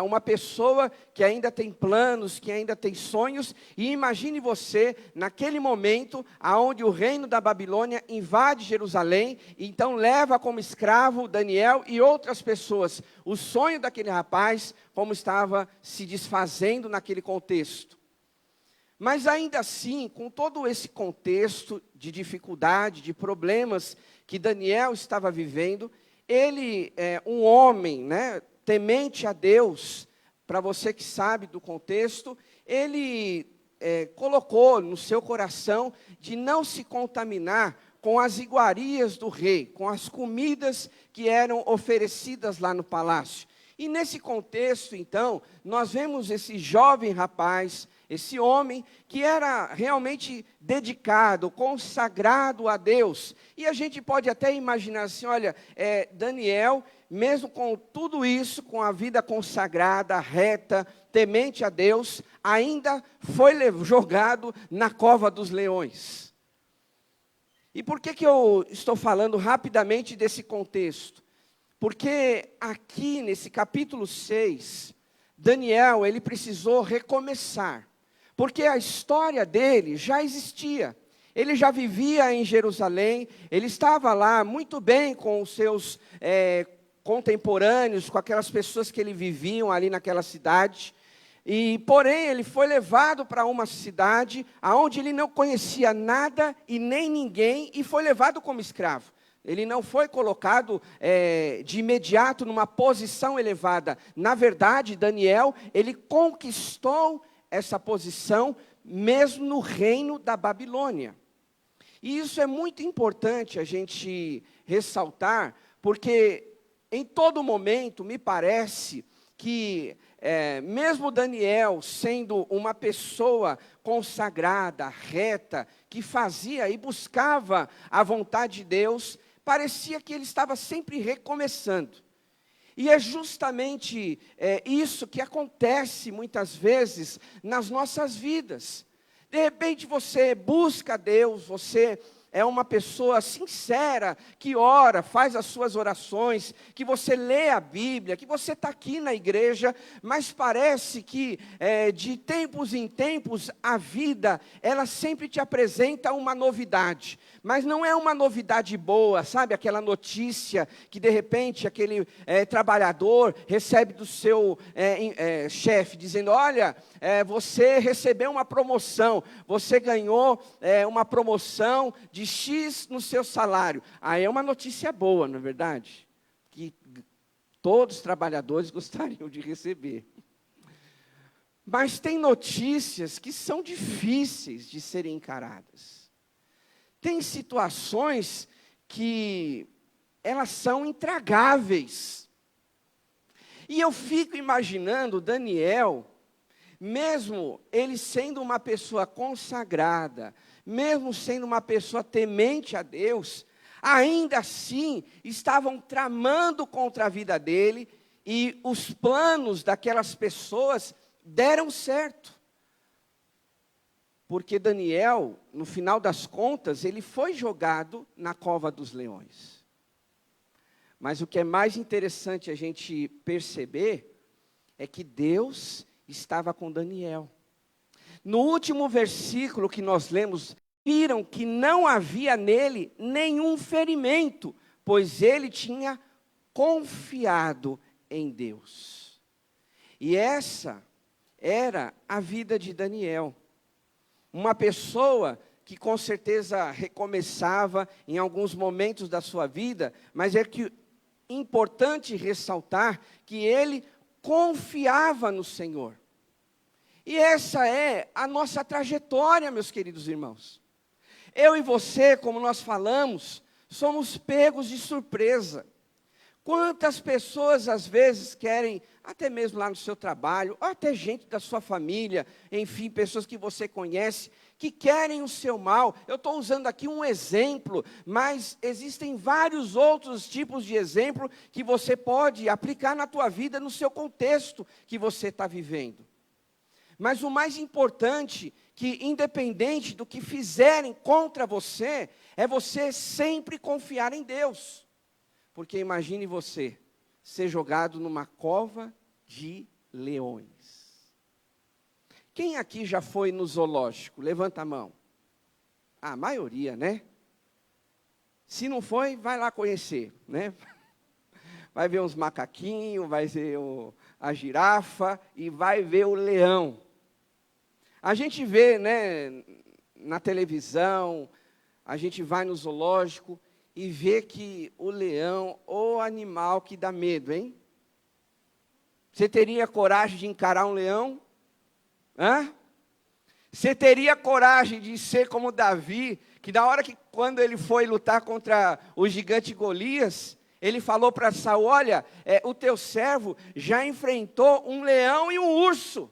uma pessoa que ainda tem planos, que ainda tem sonhos, e imagine você, naquele momento, onde o reino da Babilônia invade Jerusalém, então leva como escravo Daniel e outras pessoas. O sonho daquele rapaz, como estava se desfazendo naquele contexto. Mas ainda assim, com todo esse contexto de dificuldade, de problemas que Daniel estava vivendo, ele é um homem, temente a Deus. Para você que sabe do contexto, ele colocou no seu coração de não se contaminar com as iguarias do rei, com as comidas que eram oferecidas lá no palácio. E nesse contexto, então, nós vemos esse jovem rapaz, esse homem que era realmente dedicado, consagrado a Deus. E a gente pode até imaginar assim, olha, Daniel, mesmo com tudo isso, com a vida consagrada, reta, temente a Deus, ainda foi jogado na cova dos leões. E por que eu estou falando rapidamente desse contexto? Porque aqui nesse capítulo 6, Daniel, ele precisou recomeçar. Porque a história dele já existia. Ele já vivia em Jerusalém, ele estava lá muito bem com os seus contemporâneos, com aquelas pessoas que ele viviam ali naquela cidade. E, porém, ele foi levado para uma cidade onde ele não conhecia nada e nem ninguém, e foi levado como escravo. Ele não foi colocado de imediato numa posição elevada. Na verdade, Daniel, ele conquistou essa posição mesmo no reino da Babilônia. E isso é muito importante a gente ressaltar, porque em todo momento me parece que mesmo Daniel sendo uma pessoa consagrada, reta, que fazia e buscava a vontade de Deus, parecia que ele estava sempre recomeçando. E é justamente isso que acontece muitas vezes nas nossas vidas. De repente você busca a Deus, você é uma pessoa sincera, que ora, faz as suas orações, que você lê a Bíblia, que você está aqui na igreja, mas parece que de tempos em tempos a vida, ela sempre te apresenta uma novidade. Mas não é uma novidade boa, sabe? Aquela notícia que de repente aquele trabalhador recebe do seu chefe, dizendo, olha, você recebeu uma promoção, você ganhou uma promoção de X no seu salário. Aí é uma notícia boa, não é verdade? Que todos os trabalhadores gostariam de receber. Mas tem notícias que são difíceis de serem encaradas. Tem situações que elas são intragáveis. E eu fico imaginando Daniel, mesmo ele sendo uma pessoa consagrada, mesmo sendo uma pessoa temente a Deus, ainda assim estavam tramando contra a vida dele, e os planos daquelas pessoas deram certo. Porque Daniel, no final das contas, ele foi jogado na cova dos leões. Mas o que é mais interessante a gente perceber é que Deus estava com Daniel. No último versículo que nós lemos, viram que não havia nele nenhum ferimento, pois ele tinha confiado em Deus. E essa era a vida de Daniel. Uma pessoa que com certeza recomeçava em alguns momentos da sua vida, mas é importante ressaltar que ele confiava no Senhor. E essa é a nossa trajetória, meus queridos irmãos. Eu e você, como nós falamos, somos pegos de surpresa. Quantas pessoas às vezes querem, até mesmo lá no seu trabalho, ou até gente da sua família, enfim, pessoas que você conhece, que querem o seu mal. Eu estou usando aqui um exemplo, mas existem vários outros tipos de exemplo que você pode aplicar na tua vida, no seu contexto que você está vivendo. Mas o mais importante, que independente do que fizerem contra você, é você sempre confiar em Deus. Porque imagine você ser jogado numa cova de leões. Quem aqui já foi no zoológico? Levanta a mão. A maioria, né? Se não foi, vai lá conhecer, né? Vai ver uns macaquinhos, vai ver a girafa e vai ver o leão. A gente vê, né, na televisão, a gente vai no zoológico e vê que o leão, o animal que dá medo, hein? Você teria coragem de encarar um leão? Hã? Você teria coragem de ser como Davi, que na hora que, quando ele foi lutar contra o gigante Golias, ele falou para Saul, olha, o teu servo já enfrentou um leão e um urso.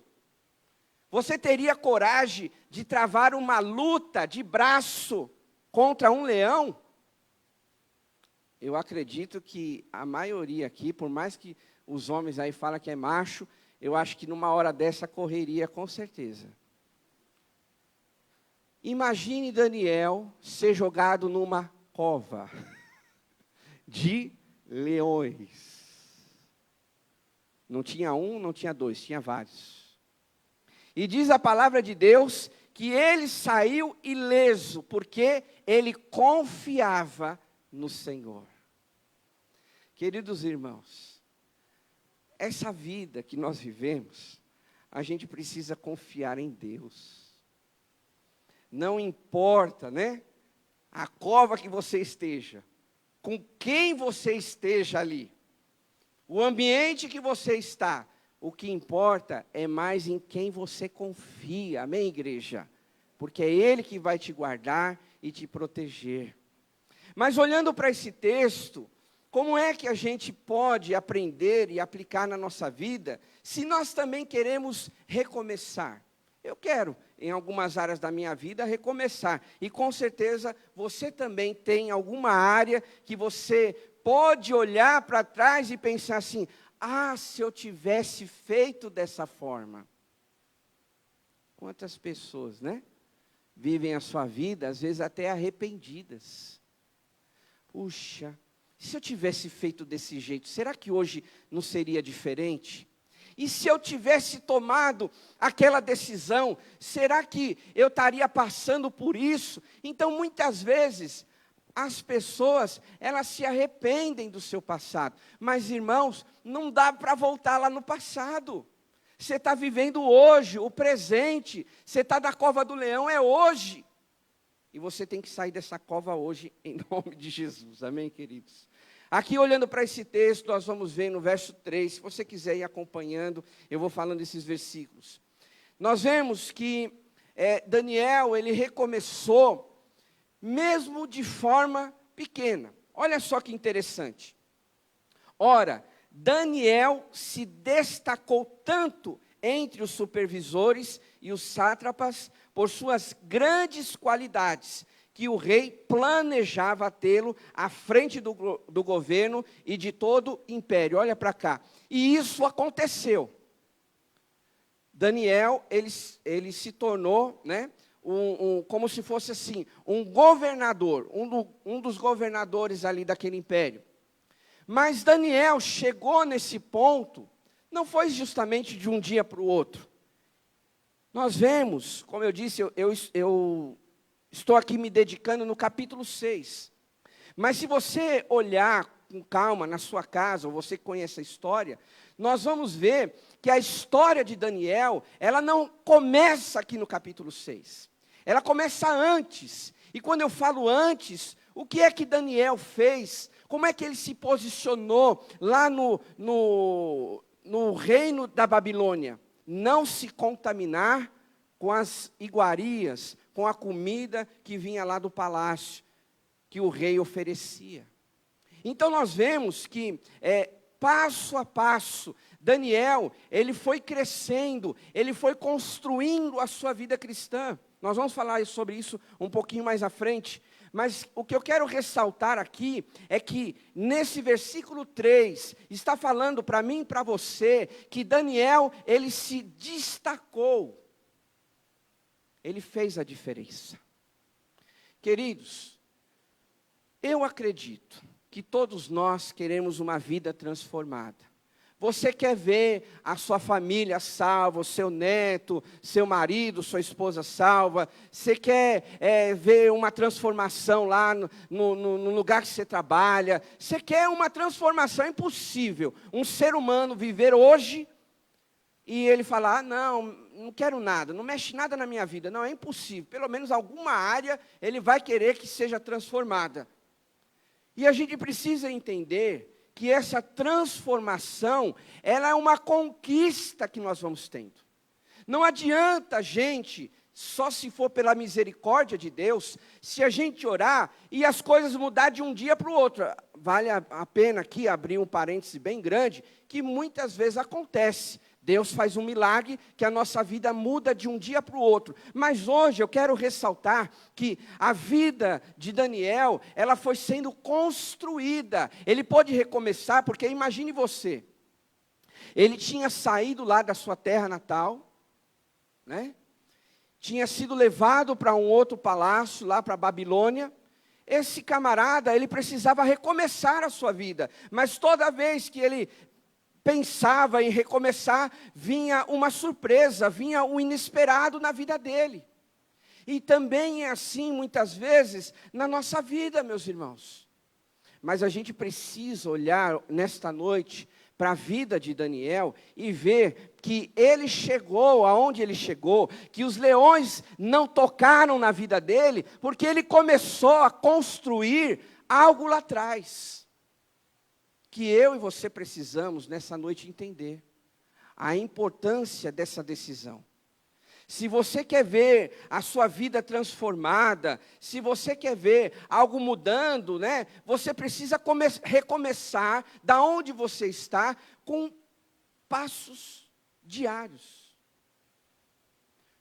Você teria coragem de travar uma luta de braço contra um leão? Eu acredito que a maioria aqui, por mais que os homens aí falam que é macho, eu acho que numa hora dessa correria com certeza. Imagine Daniel ser jogado numa cova de leões. Não tinha um, não tinha dois, tinha vários. E diz a palavra de Deus que ele saiu ileso, porque ele confiava no Senhor. Queridos irmãos, essa vida que nós vivemos, a gente precisa confiar em Deus. Não importa, né? A cova que você esteja, com quem você esteja ali, o ambiente que você está, o que importa é mais em quem você confia, amém, igreja? Porque é Ele que vai te guardar e te proteger. Mas olhando para esse texto, como é que a gente pode aprender e aplicar na nossa vida, se nós também queremos recomeçar? Eu quero, em algumas áreas da minha vida, recomeçar. E com certeza, você também tem alguma área que você pode olhar para trás e pensar assim, se eu tivesse feito dessa forma. Quantas pessoas, né? Vivem a sua vida, às vezes até arrependidas. Puxa, se eu tivesse feito desse jeito, será que hoje não seria diferente? E se eu tivesse tomado aquela decisão, será que eu estaria passando por isso? Então, muitas vezes, as pessoas, elas se arrependem do seu passado. Mas, irmãos, não dá para voltar lá no passado. Você está vivendo hoje, o presente. Você está na cova do leão, é hoje. E você tem que sair dessa cova hoje, em nome de Jesus. Amém, queridos? Aqui, olhando para esse texto, nós vamos ver no verso 3. Se você quiser ir acompanhando, eu vou falando esses versículos. Nós vemos que Daniel, ele recomeçou, mesmo de forma pequena. Olha só que interessante. Ora, Daniel se destacou tanto entre os supervisores e os sátrapas por suas grandes qualidades, que o rei planejava tê-lo à frente do governo e de todo o império. Olha para cá. E isso aconteceu. Daniel, ele se tornou, né, como se fosse assim, um governador, um dos governadores ali daquele império. Mas Daniel chegou nesse ponto, não foi justamente de um dia para o outro. Nós vemos, como eu disse, eu estou aqui me dedicando no capítulo 6. Mas se você olhar com calma na sua casa, ou você conhece a história, nós vamos ver que a história de Daniel, ela não começa aqui no capítulo 6. Ela começa antes. E quando eu falo antes, o que é que Daniel fez? Como é que ele se posicionou lá no reino da Babilônia? Não se contaminar com as iguarias, com a comida que vinha lá do palácio, que o rei oferecia. Então nós vemos que, passo a passo, Daniel, ele foi crescendo, ele foi construindo a sua vida cristã. Nós vamos falar sobre isso um pouquinho mais à frente. Mas o que eu quero ressaltar aqui é que nesse versículo 3, está falando para mim e para você, que Daniel, ele se destacou. Ele fez a diferença. Queridos, eu acredito que todos nós queremos uma vida transformada. Você quer ver a sua família salva, o seu neto, seu marido, sua esposa salva. Você quer ver uma transformação lá no lugar que você trabalha. Você quer uma transformação. É impossível um ser humano viver hoje e ele falar, não quero nada, não mexe nada na minha vida. Não, é impossível. Pelo menos alguma área ele vai querer que seja transformada. E a gente precisa entender que essa transformação, ela é uma conquista que nós vamos tendo. Não adianta a gente, só se for pela misericórdia de Deus, se a gente orar e as coisas mudar de um dia para o outro. Vale a pena aqui abrir um parêntese bem grande, que muitas vezes acontece. Deus faz um milagre que a nossa vida muda de um dia para o outro. Mas hoje eu quero ressaltar que a vida de Daniel, ela foi sendo construída. Ele pôde recomeçar, porque imagine você. Ele tinha saído lá da sua terra natal, né? Tinha sido levado para um outro palácio, lá para a Babilônia. Esse camarada, ele precisava recomeçar a sua vida. Mas toda vez que ele pensava em recomeçar, vinha uma surpresa, vinha um inesperado na vida dele. E também é assim, muitas vezes, na nossa vida, meus irmãos. Mas a gente precisa olhar nesta noite para a vida de Daniel e ver que ele chegou aonde ele chegou, que os leões não tocaram na vida dele, porque ele começou a construir algo lá atrás. Que eu e você precisamos nessa noite entender a importância dessa decisão. Se você quer ver a sua vida transformada, se você quer ver algo mudando, né, você precisa recomeçar da onde você está com passos diários.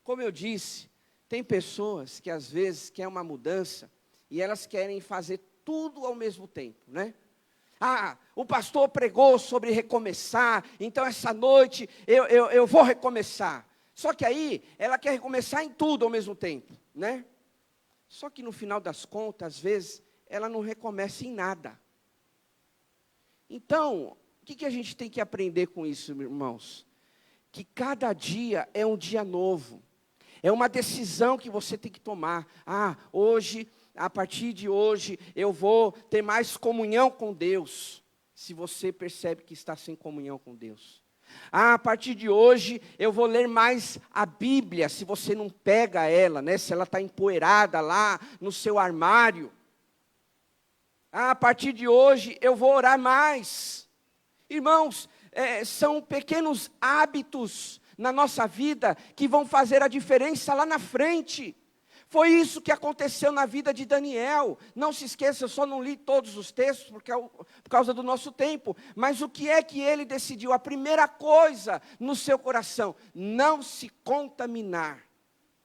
Como eu disse, tem pessoas que às vezes querem uma mudança e elas querem fazer tudo ao mesmo tempo, né? O pastor pregou sobre recomeçar, então essa noite eu vou recomeçar. Só que aí, ela quer recomeçar em tudo ao mesmo tempo, né? Só que no final das contas, às vezes, ela não recomeça em nada. Então, o que a gente tem que aprender com isso, irmãos? Que cada dia é um dia novo. É uma decisão que você tem que tomar. Hoje, a partir de hoje, eu vou ter mais comunhão com Deus. Se você percebe que está sem comunhão com Deus. A partir de hoje, eu vou ler mais a Bíblia, se você não pega ela, né? Se ela está empoeirada lá no seu armário. A partir de hoje, eu vou orar mais. Irmãos, são pequenos hábitos na nossa vida que vão fazer a diferença lá na frente. Foi isso que aconteceu na vida de Daniel. Não se esqueça, eu só não li todos os textos por causa do nosso tempo. Mas o que é que ele decidiu? A primeira coisa no seu coração, não se contaminar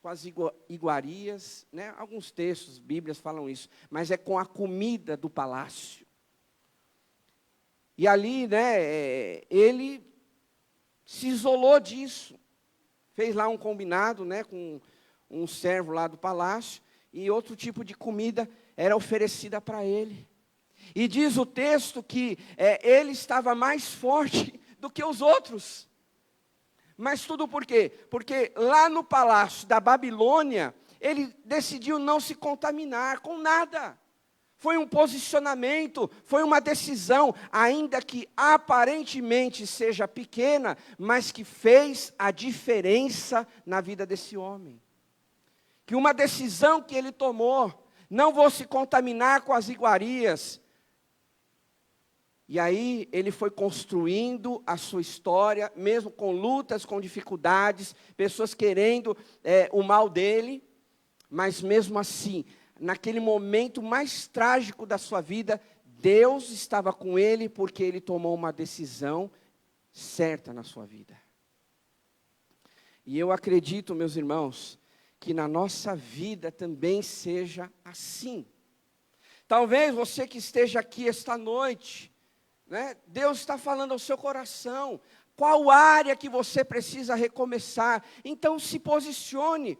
com as iguarias, né? Alguns textos, Bíblias falam isso, mas é com a comida do palácio. E ali, né, ele se isolou disso, fez lá um combinado, né, com um servo lá do palácio, e outro tipo de comida era oferecida para ele. E diz o texto que ele estava mais forte do que os outros. Mas tudo por quê? Porque lá no palácio da Babilônia, ele decidiu não se contaminar com nada. Foi um posicionamento, foi uma decisão, ainda que aparentemente seja pequena, mas que fez a diferença na vida desse homem. Que uma decisão que ele tomou, não vou se contaminar com as iguarias. E aí ele foi construindo a sua história, mesmo com lutas, com dificuldades, pessoas querendo o mal dele, mas mesmo assim, naquele momento mais trágico da sua vida, Deus estava com ele porque ele tomou uma decisão certa na sua vida. E eu acredito, meus irmãos, que na nossa vida também seja assim. Talvez você que esteja aqui esta noite, né, Deus está falando ao seu coração, qual área que você precisa recomeçar. Então se posicione,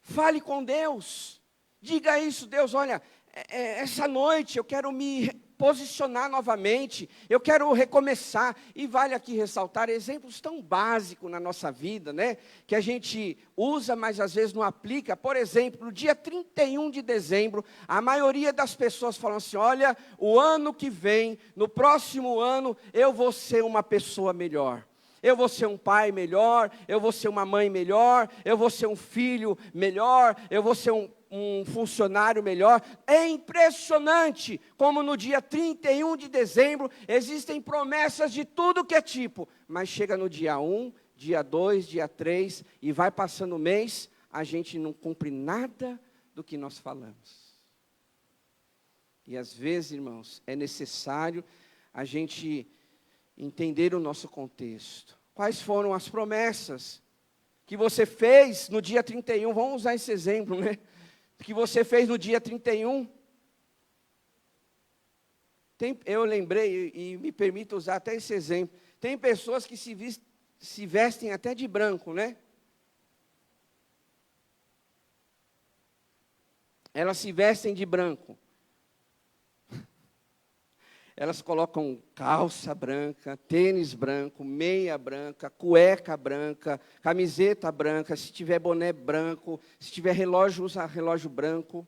fale com Deus, diga isso, Deus, olha, essa noite eu quero me posicionar novamente, eu quero recomeçar. E vale aqui ressaltar exemplos tão básicos na nossa vida, né, que a gente usa, mas às vezes não aplica. Por exemplo, no dia 31 de dezembro, a maioria das pessoas falam assim, olha, o ano que vem, no próximo ano, eu vou ser uma pessoa melhor. Eu vou ser um pai melhor, eu vou ser uma mãe melhor, eu vou ser um filho melhor, eu vou ser um funcionário melhor. É impressionante como no dia 31 de dezembro existem promessas de tudo que é tipo, mas chega no dia 1, dia 2, dia 3 e vai passando o mês, a gente não cumpre nada do que nós falamos. E às vezes, irmãos, é necessário a gente entender o nosso contexto. Quais foram as promessas que você fez no dia 31? Vamos usar esse exemplo, né? Que você fez no dia 31. Eu lembrei, e me permito usar até esse exemplo. Tem pessoas que se vestem até de branco, né? Elas se vestem de branco. Elas colocam calça branca, tênis branco, meia branca, cueca branca, camiseta branca, se tiver boné branco, se tiver relógio, usa relógio branco.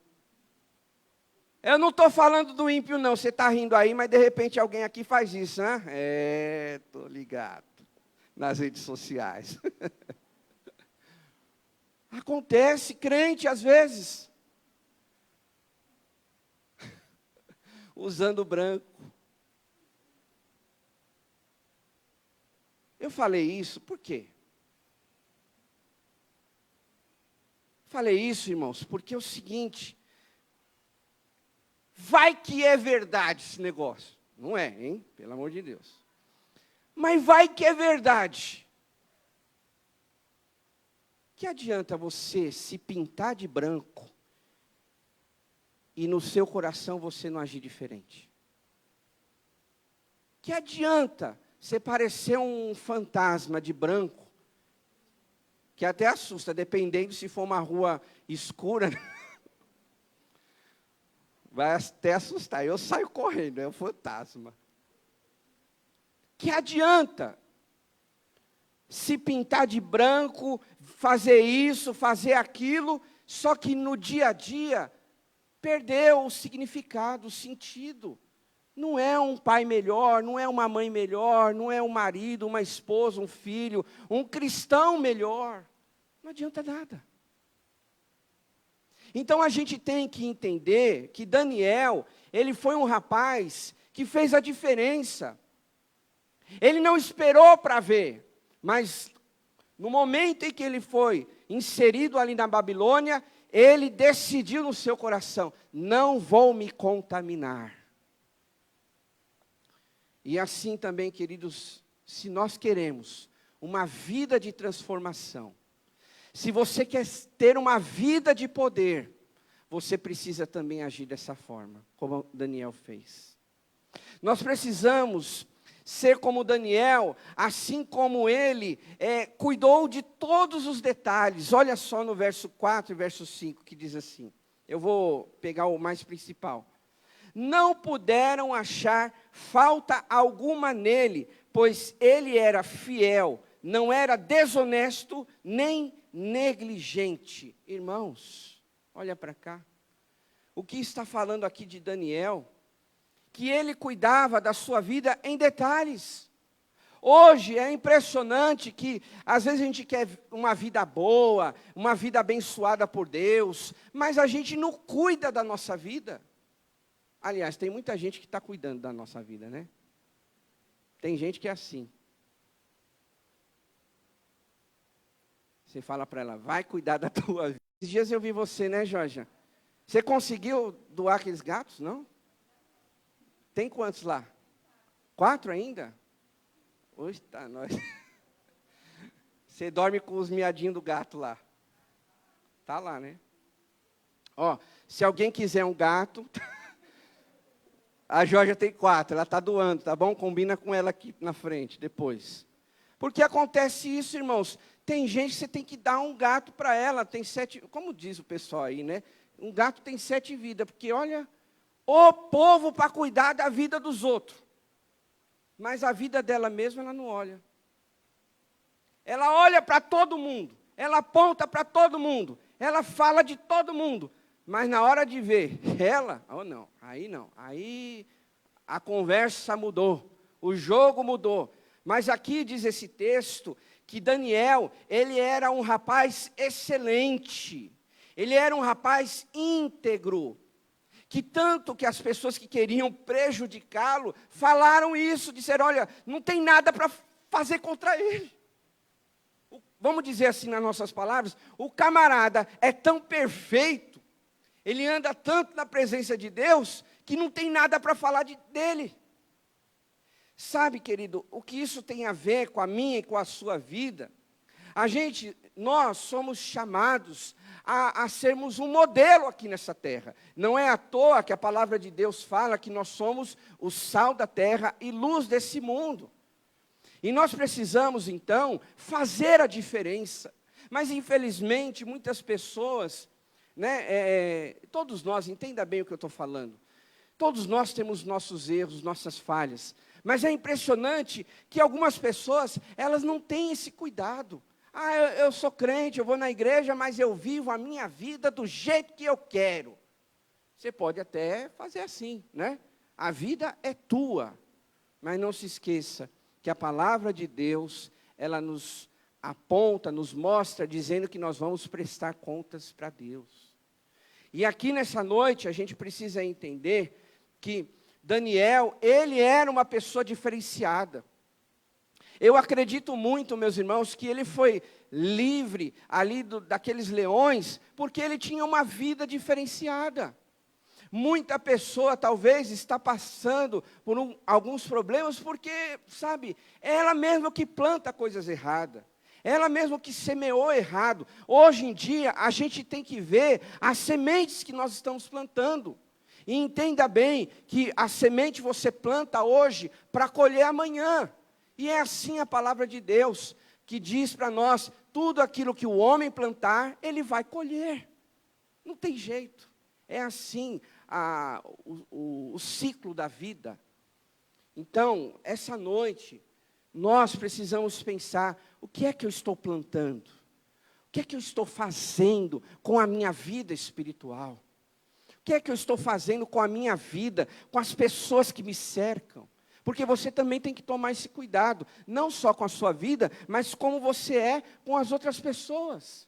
Eu não estou falando do ímpio não, você está rindo aí, mas de repente alguém aqui faz isso, né? Estou ligado, nas redes sociais. Acontece, crente às vezes, usando branco. Eu falei isso, por quê? Falei isso, irmãos, porque é o seguinte, vai que é verdade esse negócio. Não é, hein? Pelo amor de Deus. Mas vai que é verdade. Que adianta você se pintar de branco e no seu coração você não agir diferente? Que adianta você parecer um fantasma de branco, que até assusta, dependendo se for uma rua escura, vai até assustar. Eu saio correndo, é um fantasma. Que adianta se pintar de branco, fazer isso, fazer aquilo, só que no dia a dia perdeu o significado, o sentido. Não é um pai melhor, não é uma mãe melhor, não é um marido, uma esposa, um filho, um cristão melhor. Não adianta nada. Então a gente tem que entender que Daniel, ele foi um rapaz que fez a diferença. Ele não esperou para ver, mas no momento em que ele foi inserido ali na Babilônia, ele decidiu no seu coração, não vou me contaminar. E assim também, queridos, se nós queremos uma vida de transformação, Se você quer ter uma vida de poder, você precisa também agir dessa forma, como Daniel fez. Nós precisamos ser como Daniel, assim como ele cuidou de todos os detalhes. Olha só no verso 4 e verso 5, que diz assim. Eu vou pegar o mais principal. Não puderam achar falta alguma nele, pois ele era fiel, não era desonesto, nem negligente. Irmãos, olha para cá. O que está falando aqui de Daniel? Que ele cuidava da sua vida em detalhes. Hoje é impressionante que, às vezes a gente quer uma vida boa, uma vida abençoada por Deus, mas a gente não cuida da nossa vida. Aliás, tem muita gente que está cuidando da nossa vida, né? Tem gente que é assim. Você fala para ela, vai cuidar da tua vida. Esses dias eu vi você, né, Jorge? Você conseguiu doar aqueles gatos, não? Tem quantos lá? 4 ainda? Hoje tá nós. Você dorme com os miadinhos do gato lá. Tá lá, né? Ó, se alguém quiser um gato, a Jorge tem 4, ela tá doando, tá bom? Combina com ela aqui na frente, depois. Porque acontece isso, irmãos. Tem gente que você tem que dar um gato para ela, tem 7, como diz o pessoal aí, né? Um gato tem 7 vidas, porque olha, o povo para cuidar da vida dos outros. Mas a vida dela mesma, ela não olha. Ela olha para todo mundo. Ela aponta para todo mundo. Ela fala de todo mundo. Mas na hora de ver ela, ou não, aí não. Aí a conversa mudou. O jogo mudou. Mas aqui diz esse texto que Daniel, ele era um rapaz excelente. Ele era um rapaz íntegro. Que tanto que as pessoas que queriam prejudicá-lo, falaram isso, disseram, olha, não tem nada para fazer contra ele. Vamos dizer assim nas nossas palavras, o camarada é tão perfeito, ele anda tanto na presença de Deus, que não tem nada para falar dele. Sabe, querido, o que isso tem a ver com a minha e com a sua vida? Nós somos chamados a sermos um modelo aqui nessa terra. Não é à toa que a palavra de Deus fala que nós somos o sal da terra e luz desse mundo. E nós precisamos, então, fazer a diferença. Mas, infelizmente, muitas pessoas, né, todos nós, entenda bem o que eu estou falando, todos nós temos nossos erros, nossas falhas. Mas é impressionante que algumas pessoas, elas não têm esse cuidado. Eu sou crente, eu vou na igreja, mas eu vivo a minha vida do jeito que eu quero. Você pode até fazer assim, né? A vida é tua. Mas não se esqueça que a palavra de Deus, ela nos aponta, nos mostra, dizendo que nós vamos prestar contas para Deus. E aqui nessa noite, a gente precisa entender que Daniel, ele era uma pessoa diferenciada. Eu acredito muito, meus irmãos, que ele foi livre ali daqueles leões, porque ele tinha uma vida diferenciada. Muita pessoa talvez está passando por alguns problemas, porque, sabe, é ela mesma que planta coisas erradas. Ela mesma que semeou errado. Hoje em dia, a gente tem que ver as sementes que nós estamos plantando. E entenda bem que a semente você planta hoje para colher amanhã. E é assim a palavra de Deus, que diz para nós, tudo aquilo que o homem plantar, ele vai colher. Não tem jeito. É assim o ciclo da vida. Então, essa noite, nós precisamos pensar, o que é que eu estou plantando? O que é que eu estou fazendo com a minha vida espiritual? O que é que eu estou fazendo com a minha vida, com as pessoas que me cercam? Porque você também tem que tomar esse cuidado, não só com a sua vida, mas como você é com as outras pessoas.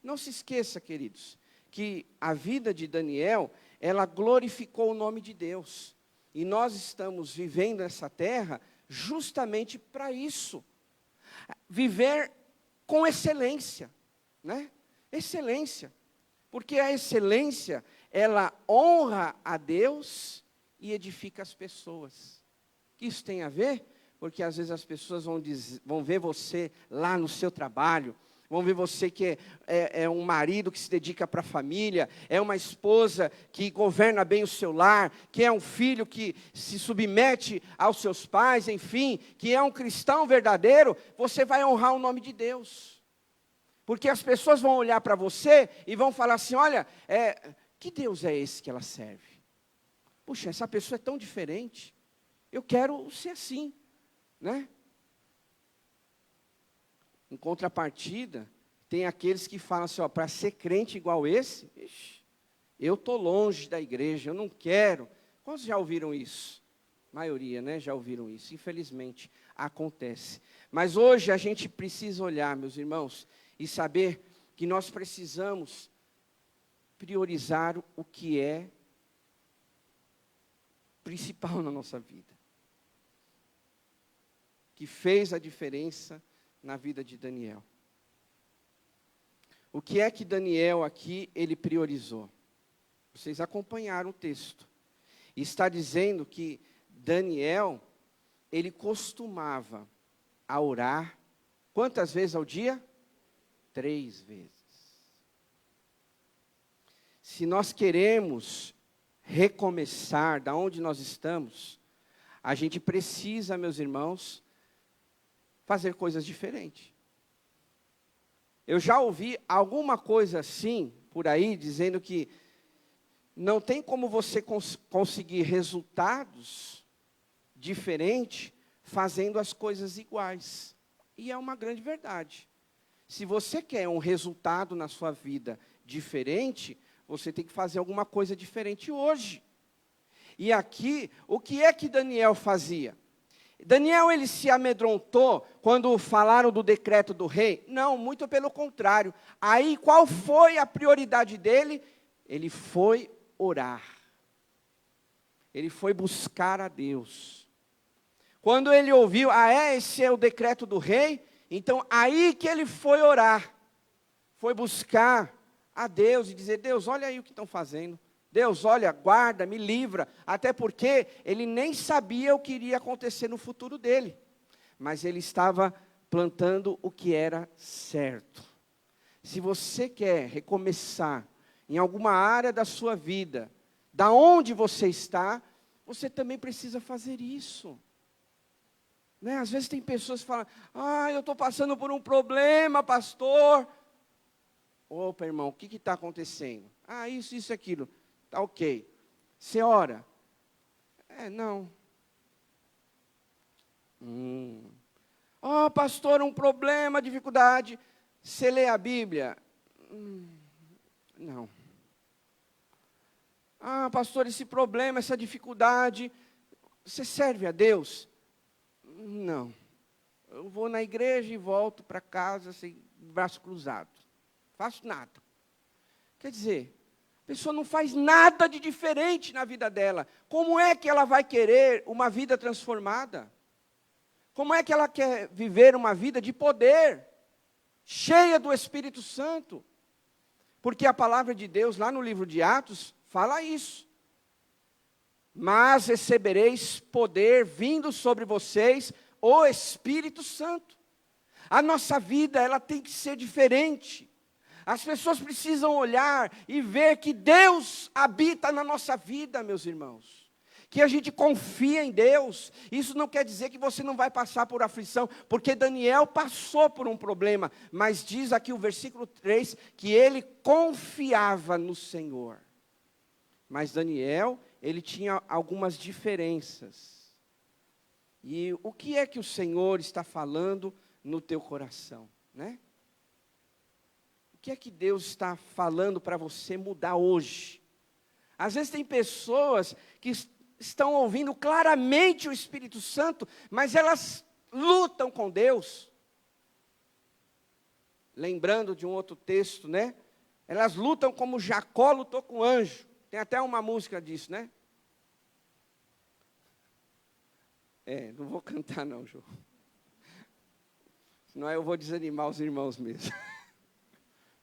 Não se esqueça, queridos, que a vida de Daniel, ela glorificou o nome de Deus. E nós estamos vivendo essa terra justamente para isso. Viver com excelência, né? Excelência. Porque a excelência, ela honra a Deus e edifica as pessoas. Isso tem a ver, porque às vezes as pessoas vão ver você lá no seu trabalho, Vão ver você que é um marido que se dedica para a família, é uma esposa que governa bem o seu lar, que é um filho que se submete aos seus pais, enfim, que é um cristão verdadeiro. Você vai honrar o nome de Deus. Porque as pessoas vão olhar para você e vão falar assim, olha, que Deus é esse que ela serve? Puxa, essa pessoa é tão diferente. Eu quero ser assim, né? Em contrapartida, tem aqueles que falam assim, para ser crente igual esse, eu estou longe da igreja, eu não quero. Quantos já ouviram isso? A maioria, né, já ouviram isso. Infelizmente, acontece. Mas hoje a gente precisa olhar, meus irmãos, e saber que nós precisamos priorizar o que é principal na nossa vida. Que fez a diferença na vida de Daniel. O que é que Daniel aqui, ele priorizou? Vocês acompanharam o texto. Está dizendo que Daniel, ele costumava a orar, quantas vezes ao dia? 3 vezes. Se nós queremos recomeçar da onde nós estamos, a gente precisa, meus irmãos, fazer coisas diferentes. Eu já ouvi alguma coisa assim, por aí, dizendo que não tem como você conseguir resultados diferentes fazendo as coisas iguais. E é uma grande verdade. Se você quer um resultado na sua vida diferente, você tem que fazer alguma coisa diferente hoje. E aqui, o que é que Daniel fazia? Daniel, ele se amedrontou quando falaram do decreto do rei? Não, muito pelo contrário. Aí, qual foi a prioridade dele? Ele foi orar. Ele foi buscar a Deus. Quando ele ouviu, esse é o decreto do rei? Então, aí que ele foi orar. Foi buscar a Deus e dizer, Deus, olha aí o que estão fazendo. Deus, olha, guarda, me livra, até porque ele nem sabia o que iria acontecer no futuro dele, mas ele estava plantando o que era certo. Se você quer recomeçar em alguma área da sua vida, da onde você está, você também precisa fazer isso. Né? Às vezes tem pessoas que falam, eu estou passando por um problema, pastor. Opa, irmão, o que está acontecendo? Isso, aquilo. Tá ok. Você ora? Não. Pastor, um problema, dificuldade. Você lê a Bíblia? Não. Pastor, esse problema, essa dificuldade, você serve a Deus? Não. Eu vou na igreja e volto para casa sem braço cruzado. Faço nada. Quer dizer, a pessoa não faz nada de diferente na vida dela. Como é que ela vai querer uma vida transformada? Como é que ela quer viver uma vida de poder, cheia do Espírito Santo? Porque a palavra de Deus, lá no livro de Atos, fala isso. Mas recebereis poder vindo sobre vocês, o Espírito Santo. A nossa vida, ela tem que ser diferente. As pessoas precisam olhar e ver que Deus habita na nossa vida, meus irmãos. Que a gente confia em Deus. Isso não quer dizer que você não vai passar por aflição, porque Daniel passou por um problema, mas diz aqui o versículo 3, que ele confiava no Senhor. Mas Daniel, ele tinha algumas diferenças. E o que é que o Senhor está falando no teu coração, né? O que é que Deus está falando para você mudar hoje? Às vezes tem pessoas que estão ouvindo claramente o Espírito Santo, mas elas lutam com Deus. Lembrando de um outro texto, né? Elas lutam como Jacó lutou com o anjo. Tem até uma música disso, né? Não vou cantar não, João. Senão eu vou desanimar os irmãos mesmo.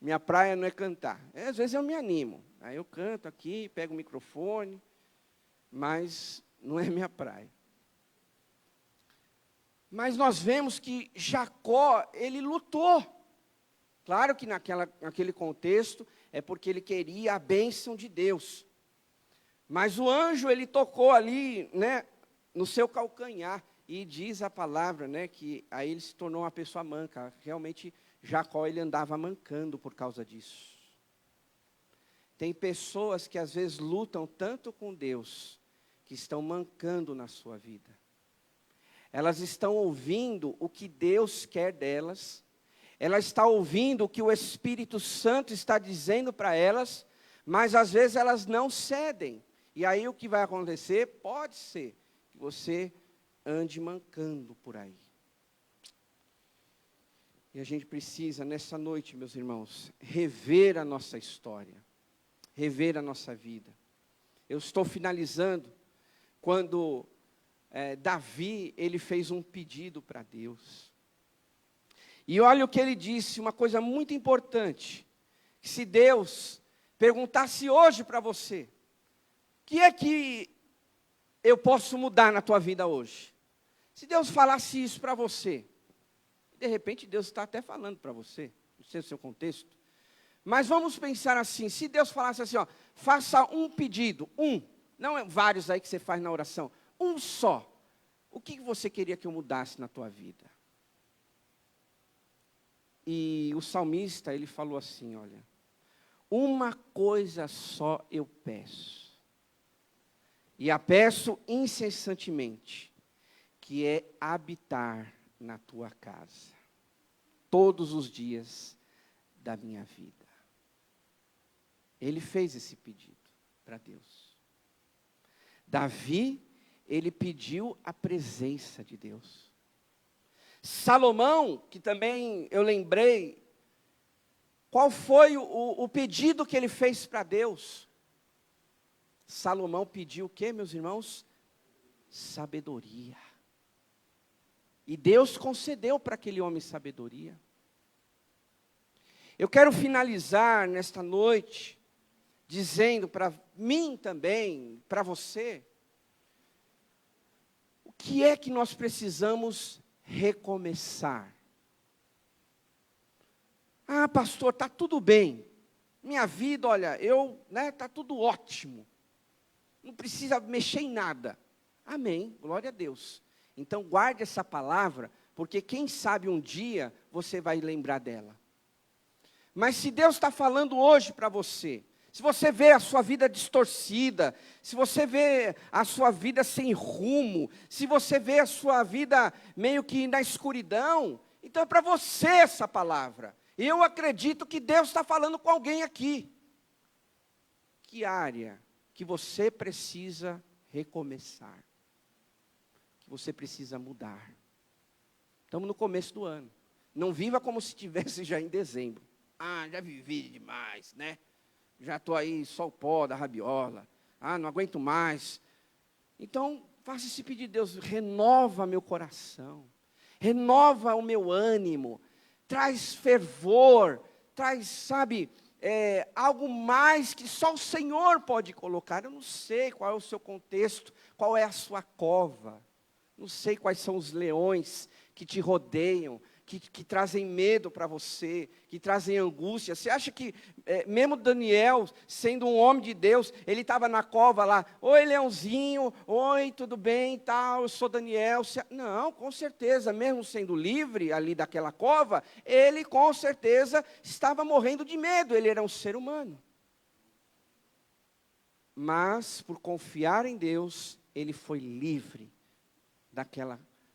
Minha praia não é cantar. Às vezes eu me animo. Aí eu canto aqui, pego o microfone, mas não é minha praia. Mas nós vemos que Jacó, ele lutou. Claro que naquele contexto é porque ele queria a bênção de Deus. Mas o anjo, ele tocou ali, né, no seu calcanhar. E diz a palavra, né, que aí ele se tornou uma pessoa manca. Realmente, Jacó, ele andava mancando por causa disso. Tem pessoas que às vezes lutam tanto com Deus, que estão mancando na sua vida. Elas estão ouvindo o que Deus quer delas. Elas estão ouvindo o que o Espírito Santo está dizendo para elas, mas às vezes elas não cedem. E aí o que vai acontecer? Pode ser que você ande mancando por aí. E a gente precisa, nessa noite, meus irmãos, rever a nossa história, rever a nossa vida. Eu estou finalizando quando Davi, ele fez um pedido para Deus. E olha o que ele disse, uma coisa muito importante. Que se Deus perguntasse hoje para você, o que é que eu posso mudar na tua vida hoje? Se Deus falasse isso para você, de repente Deus está até falando para você, não sei o seu contexto. Mas vamos pensar assim, se Deus falasse assim, ó, faça um pedido, não é vários aí que você faz na oração, um só. O que você queria que eu mudasse na tua vida? E o salmista, ele falou assim, olha, uma coisa só eu peço, e a peço incessantemente, que é habitar na tua casa, todos os dias da minha vida. Ele fez esse pedido para Deus. Davi, ele pediu a presença de Deus. Salomão, que também eu lembrei, qual foi o pedido que ele fez para Deus? Salomão pediu o quê, meus irmãos? Sabedoria. E Deus concedeu para aquele homem sabedoria. Eu quero finalizar nesta noite, dizendo para mim também, para você, o que é que nós precisamos recomeçar. Ah, pastor, está tudo bem. Minha vida, olha, está tudo ótimo. Não precisa mexer em nada. Amém, glória a Deus. Então guarde essa palavra, porque quem sabe um dia você vai lembrar dela. Mas se Deus está falando hoje para você, se você vê a sua vida distorcida, se você vê a sua vida sem rumo, se você vê a sua vida meio que na escuridão, então é para você essa palavra. Eu acredito que Deus está falando com alguém aqui. Que área que você precisa recomeçar? Que você precisa mudar? Estamos no começo do ano. Não viva como se estivesse já em dezembro. Ah, já vivi demais, né? Já estou aí, só o pó da rabiola. Ah, não aguento mais. Então, faça esse pedido de Deus, renova meu coração. Renova o meu ânimo. Traz fervor. Traz, sabe, algo mais que só o Senhor pode colocar. Eu não sei qual é o seu contexto, qual é a sua cova. Não sei quais são os leões que te rodeiam, que trazem medo para você, que trazem angústia. Você acha que, mesmo Daniel, sendo um homem de Deus, ele estava na cova lá, oi leãozinho, oi, tudo bem, tal, eu sou Daniel. Não, com certeza, mesmo sendo livre ali daquela cova, ele com certeza estava morrendo de medo, ele era um ser humano. Mas, por confiar em Deus, ele foi livre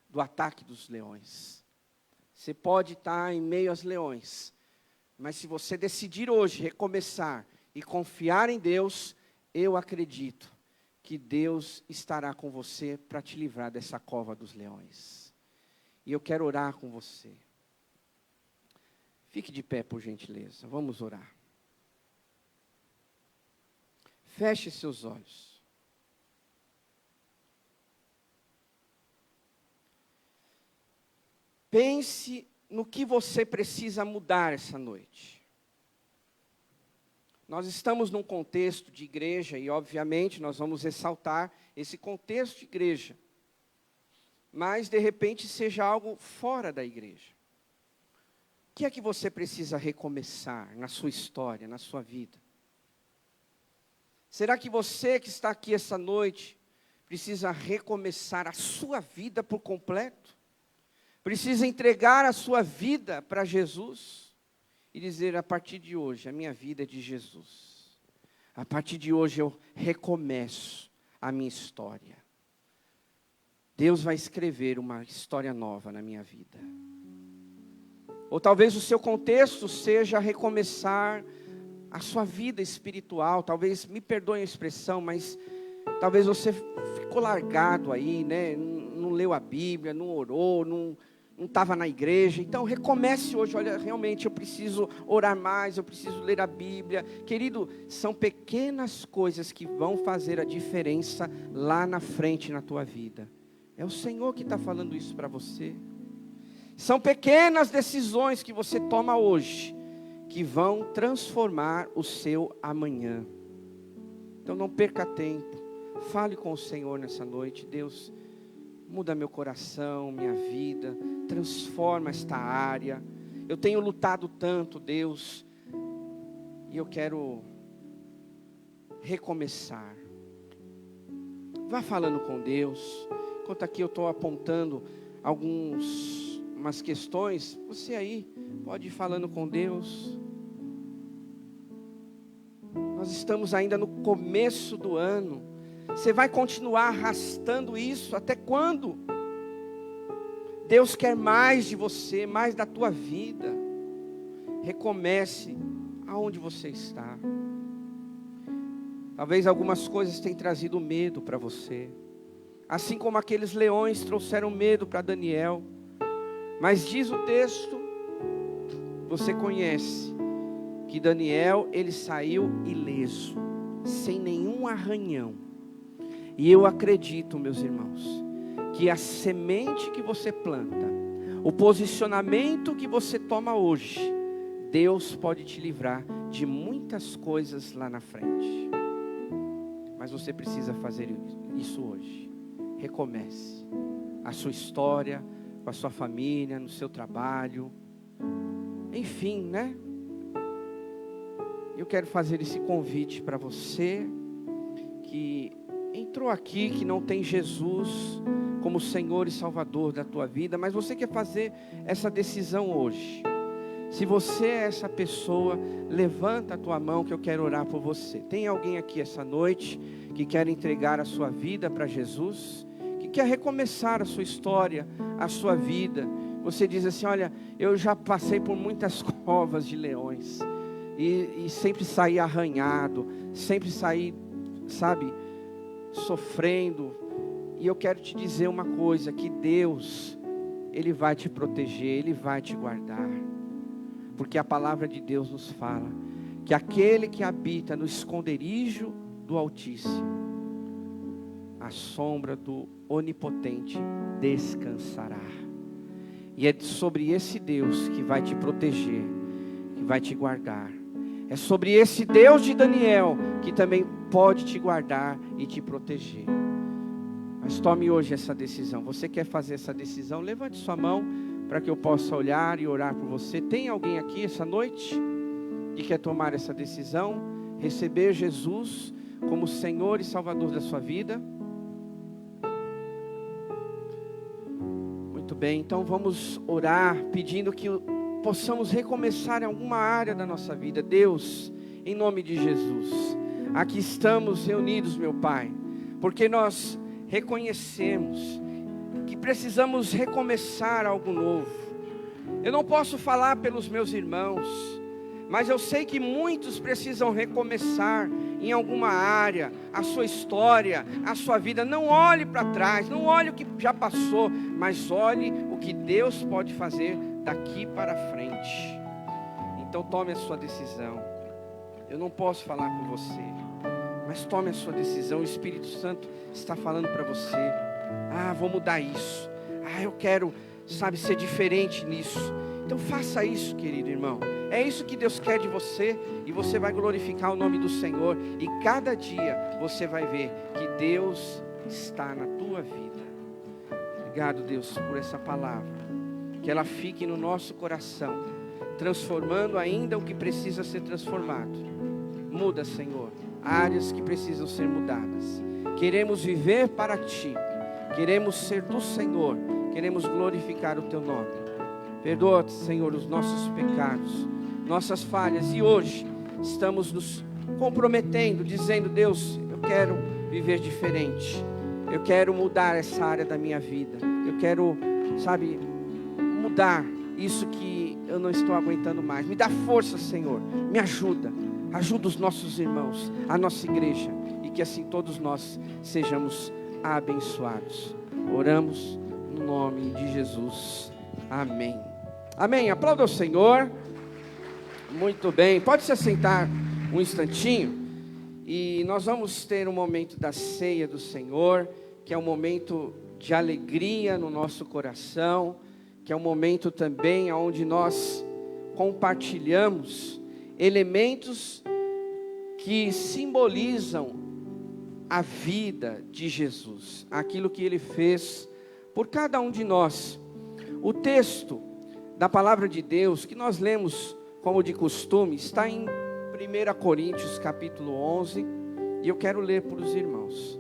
do ataque dos leões. Você pode estar em meio aos leões, mas se você decidir hoje recomeçar e confiar em Deus, eu acredito que Deus estará com você para te livrar dessa cova dos leões. E eu quero orar com você. Fique de pé, por gentileza. Vamos orar. Feche seus olhos. Pense no que você precisa mudar essa noite. Nós estamos num contexto de igreja e, obviamente, nós vamos ressaltar esse contexto de igreja. Mas, de repente, seja algo fora da igreja. O que é que você precisa recomeçar na sua história, na sua vida? Será que você que está aqui essa noite precisa recomeçar a sua vida por completo? Precisa entregar a sua vida para Jesus e dizer: a partir de hoje, a minha vida é de Jesus. A partir de hoje eu recomeço a minha história. Deus vai escrever uma história nova na minha vida. Ou talvez o seu contexto seja recomeçar a sua vida espiritual. Talvez, me perdoem a expressão, mas talvez você ficou largado aí, né? Não leu a Bíblia, não orou, não estava na igreja. Então recomece hoje. Olha, realmente eu preciso orar mais, eu preciso ler a Bíblia. Querido, são pequenas coisas que vão fazer a diferença lá na frente na tua vida. É o Senhor que está falando isso para você. São pequenas decisões que você toma hoje que vão transformar o seu amanhã. Então não perca tempo. Fale com o Senhor nessa noite. Deus, muda meu coração, minha vida, transforma esta área. Eu tenho lutado tanto, Deus, e eu quero recomeçar. Vá falando com Deus. Enquanto aqui eu estou apontando umas questões, você aí pode ir falando com Deus. Nós estamos ainda no começo do ano. Você vai continuar arrastando isso até quando? Deus quer mais de você, mais da tua vida. Recomece aonde você está. Talvez algumas coisas tenham trazido medo para você. Assim como aqueles leões trouxeram medo para Daniel. Mas diz o texto, você conhece, que Daniel, ele saiu ileso, sem nenhum arranhão. E eu acredito, meus irmãos, que a semente que você planta, o posicionamento que você toma hoje, Deus pode te livrar de muitas coisas lá na frente. Mas você precisa fazer isso hoje. Recomece a sua história, com a sua família, no seu trabalho, enfim, né? Eu quero fazer esse convite para você que entrou aqui, que não tem Jesus como Senhor e Salvador da tua vida, mas você quer fazer essa decisão hoje. Se você é essa pessoa, levanta a tua mão que eu quero orar por você. Tem alguém aqui essa noite que quer entregar a sua vida para Jesus? Quer recomeçar a sua história, a sua vida? Você diz assim: olha, eu já passei por muitas covas de leões e sempre saí arranhado, sempre saí, sabe, sofrendo. E eu quero te dizer uma coisa, que Deus, Ele vai te proteger, Ele vai te guardar, porque a palavra de Deus nos fala que aquele que habita no esconderijo do Altíssimo, a sombra do Onipotente descansará. E é sobre esse Deus que vai te proteger, que vai te guardar. É sobre esse Deus de Daniel que também pode te guardar e te proteger. Mas tome hoje essa decisão. Você quer fazer essa decisão? Levante sua mão para que eu possa olhar e orar por você. Tem alguém aqui essa noite que quer tomar essa decisão? Receber Jesus como Senhor e Salvador da sua vida? Muito bem, então vamos orar pedindo que possamos recomeçar em alguma área da nossa vida. Deus, em nome de Jesus, aqui estamos reunidos, meu Pai, porque nós reconhecemos que precisamos recomeçar algo novo. Eu não posso falar pelos meus irmãos, mas eu sei que muitos precisam recomeçar em alguma área, a sua história, a sua vida. Não olhe para trás, não olhe o que já passou, mas olhe o que Deus pode fazer daqui para frente. Então tome a sua decisão. Eu não posso falar por você, mas tome a sua decisão. O Espírito Santo está falando para você: ah, vou mudar isso. Ah, eu quero, sabe, ser diferente nisso. Então faça isso, querido irmão. É isso que Deus quer de você, e você vai glorificar o nome do Senhor, e cada dia você vai ver que Deus está na tua vida. Obrigado, Deus, por essa palavra, que ela fique no nosso coração, transformando ainda o que precisa ser transformado. Muda, Senhor, áreas que precisam ser mudadas. Queremos viver para Ti, queremos ser do Senhor, queremos glorificar o Teu nome. Perdoa, Senhor, os nossos pecados, nossas falhas, e hoje estamos nos comprometendo, dizendo: Deus, eu quero viver diferente, eu quero mudar essa área da minha vida, eu quero, mudar isso que eu não estou aguentando mais. Me dá força, Senhor, me ajuda os nossos irmãos, a nossa igreja, e que assim todos nós sejamos abençoados. Oramos no nome de Jesus, amém. Amém, aplauda o Senhor. Muito bem, pode se assentar um instantinho, e nós vamos ter um momento da ceia do Senhor, que é um momento de alegria no nosso coração, que é um momento também onde nós compartilhamos elementos que simbolizam a vida de Jesus, aquilo que Ele fez por cada um de nós. O texto da palavra de Deus, que nós lemos como de costume, está em 1 Coríntios capítulo 11, e eu quero ler para os irmãos,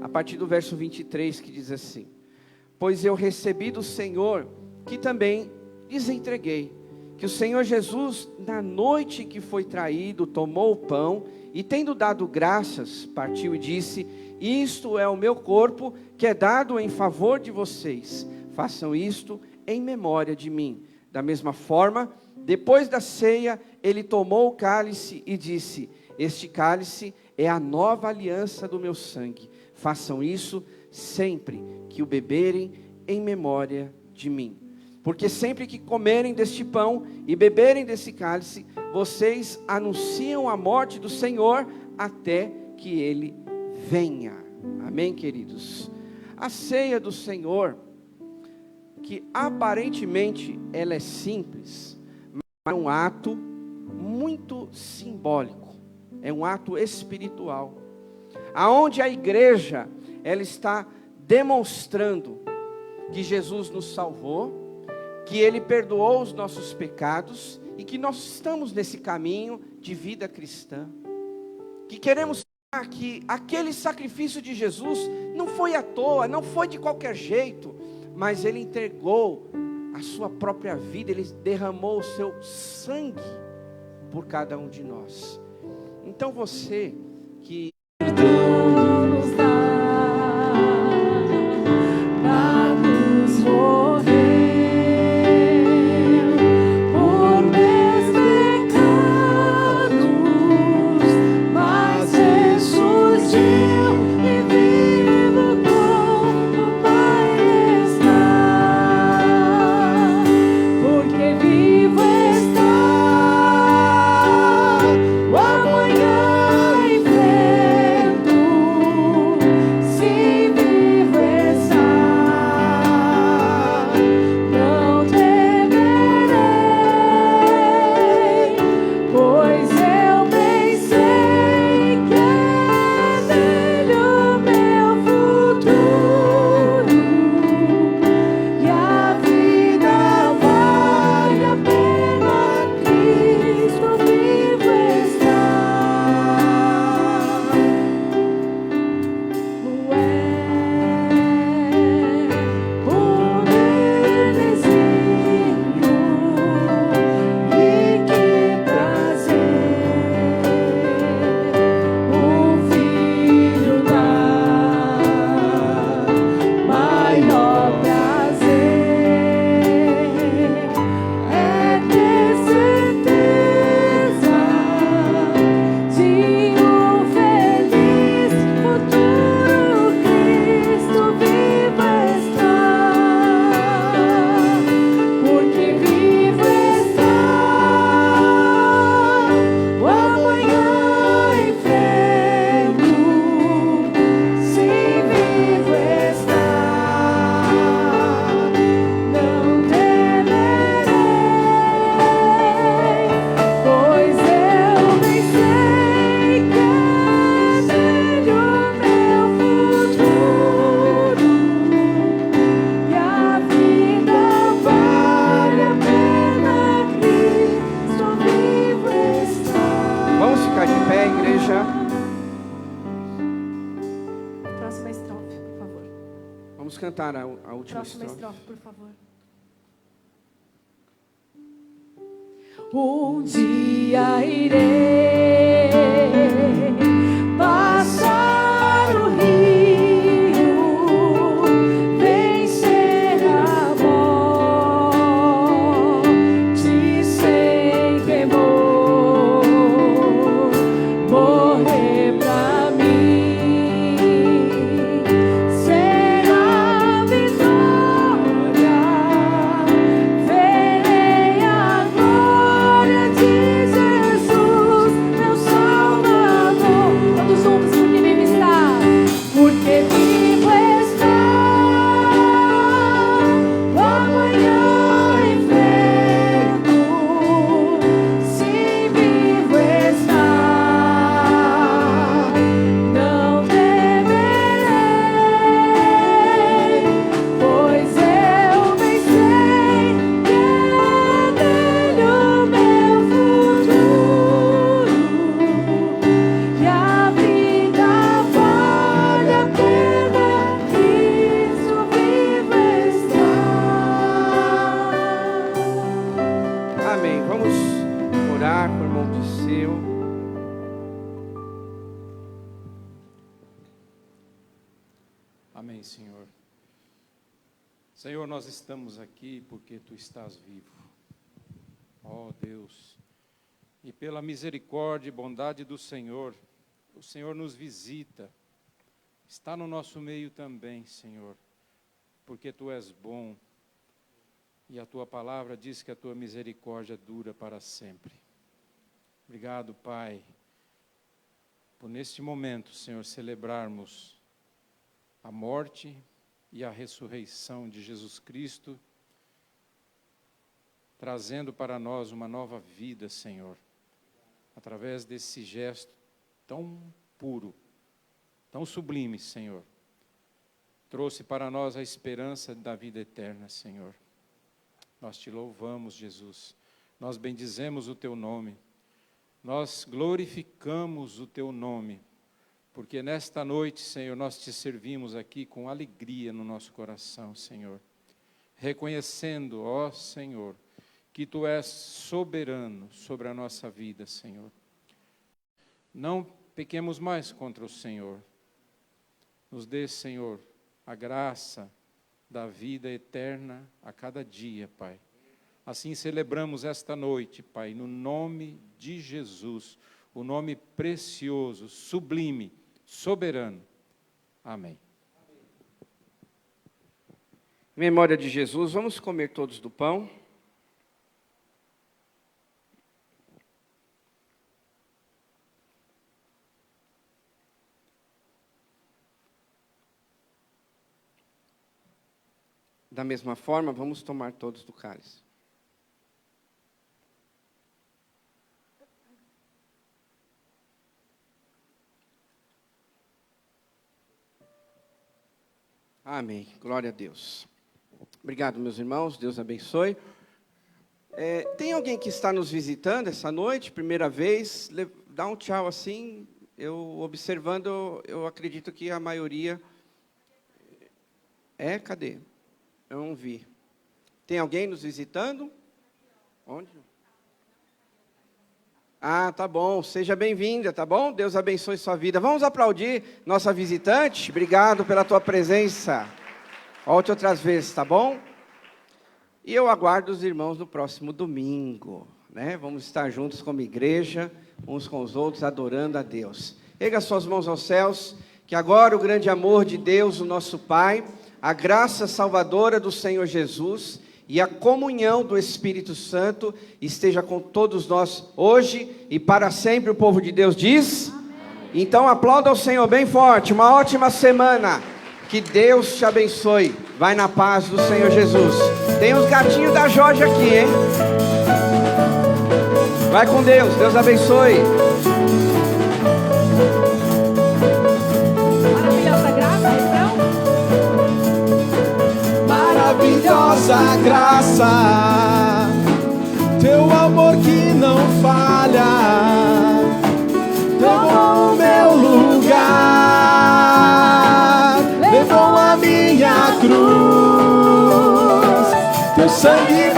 a partir do verso 23, que diz assim: Pois eu recebi do Senhor, que também lhes entreguei, que o Senhor Jesus, na noite que foi traído, tomou o pão, e tendo dado graças, partiu e disse: Isto é o meu corpo, que é dado em favor de vocês, façam isto em memória de mim. Da mesma forma, depois da ceia, ele tomou o cálice e disse: Este cálice é a nova aliança do meu sangue, façam isso sempre que o beberem em memória de mim. Porque sempre que comerem deste pão e beberem desse cálice, vocês anunciam a morte do Senhor até que Ele venha. Amém, queridos? A ceia do Senhor, que aparentemente ela é simples, mas é um ato muito simbólico, é um ato espiritual, aonde a igreja, ela está demonstrando que Jesus nos salvou, que Ele perdoou os nossos pecados, e que nós estamos nesse caminho de vida cristã, que queremos falar que aquele sacrifício de Jesus não foi à toa, não foi de qualquer jeito, mas Ele entregou a sua própria vida, Ele derramou o seu sangue por cada um de nós. Então você que nos dá pra nos morrer por meus pecados, mas ressurgiu e vivo com o Pai está, porque vivo está o amanhã em fé. cantar a última Próxima estrofe. estrofe, por favor. Um dia irei passar o rio, vencer a morte sem temor, morrer pra mim será vitória. Verei a glória de Jesus, meu Salvador. Todos juntos, porque vivo está, porque vivo está. O amanhã enfrento, sim, vivo está. Não temerei, pois eu pensei que é dele o meu futuro, e a vida vale a pena, Cristo vivo está. Amém. Vamos orar por irmão Disseu. Amém, Senhor. Senhor, nós estamos aqui porque Tu estás vivo. Ó Deus, e pela misericórdia e bondade do Senhor, o Senhor nos visita, está no nosso meio também, Senhor, porque Tu és bom e a Tua palavra diz que a Tua misericórdia dura para sempre. Obrigado, Pai, por neste momento, Senhor, celebrarmos a morte e a ressurreição de Jesus Cristo, trazendo para nós uma nova vida, Senhor, através desse gesto tão puro, tão sublime, Senhor. Trouxe para nós a esperança da vida eterna, Senhor. Nós Te louvamos, Jesus. Nós bendizemos o Teu nome. Nós glorificamos o Teu nome. Porque nesta noite, Senhor, nós Te servimos aqui com alegria no nosso coração, Senhor. Reconhecendo, ó Senhor, que Tu és soberano sobre a nossa vida, Senhor. Não pequemos mais contra o Senhor. Nos dê, Senhor, a graça da vida eterna a cada dia, Pai. Assim celebramos esta noite, Pai, no nome de Jesus, o nome precioso, sublime, soberano. Amém. Em memória de Jesus, vamos comer todos do pão. Da mesma forma, vamos tomar todos do cálice. Amém. Glória a Deus. Obrigado, meus irmãos. Deus abençoe. Tem alguém que está nos visitando essa noite, primeira vez? Dá um tchau assim. Eu observando, eu acredito que a maioria... Cadê? Eu não vi. Tem alguém nos visitando? Onde? Ah, tá bom. Seja bem-vinda, tá bom? Deus abençoe sua vida. Vamos aplaudir nossa visitante. Obrigado pela tua presença. Volte outras vezes, tá bom? E eu aguardo os irmãos no próximo domingo, né? Vamos estar juntos como igreja, uns com os outros, adorando a Deus. Erga suas mãos aos céus, que agora o grande amor de Deus, o nosso Pai, a graça salvadora do Senhor Jesus e a comunhão do Espírito Santo esteja com todos nós hoje e para sempre. O povo de Deus diz: amém. Então aplauda o Senhor bem forte. Uma ótima semana. Que Deus te abençoe. Vai na paz do Senhor Jesus. Tem os gatinhos da Jorge aqui, hein? Vai com Deus. Deus abençoe. Maravilhosa graça, refrão. Maravilhosa graça, Teu amor que não falha, tomou o meu lugar, levou a minha cruz. cruz, teu sangue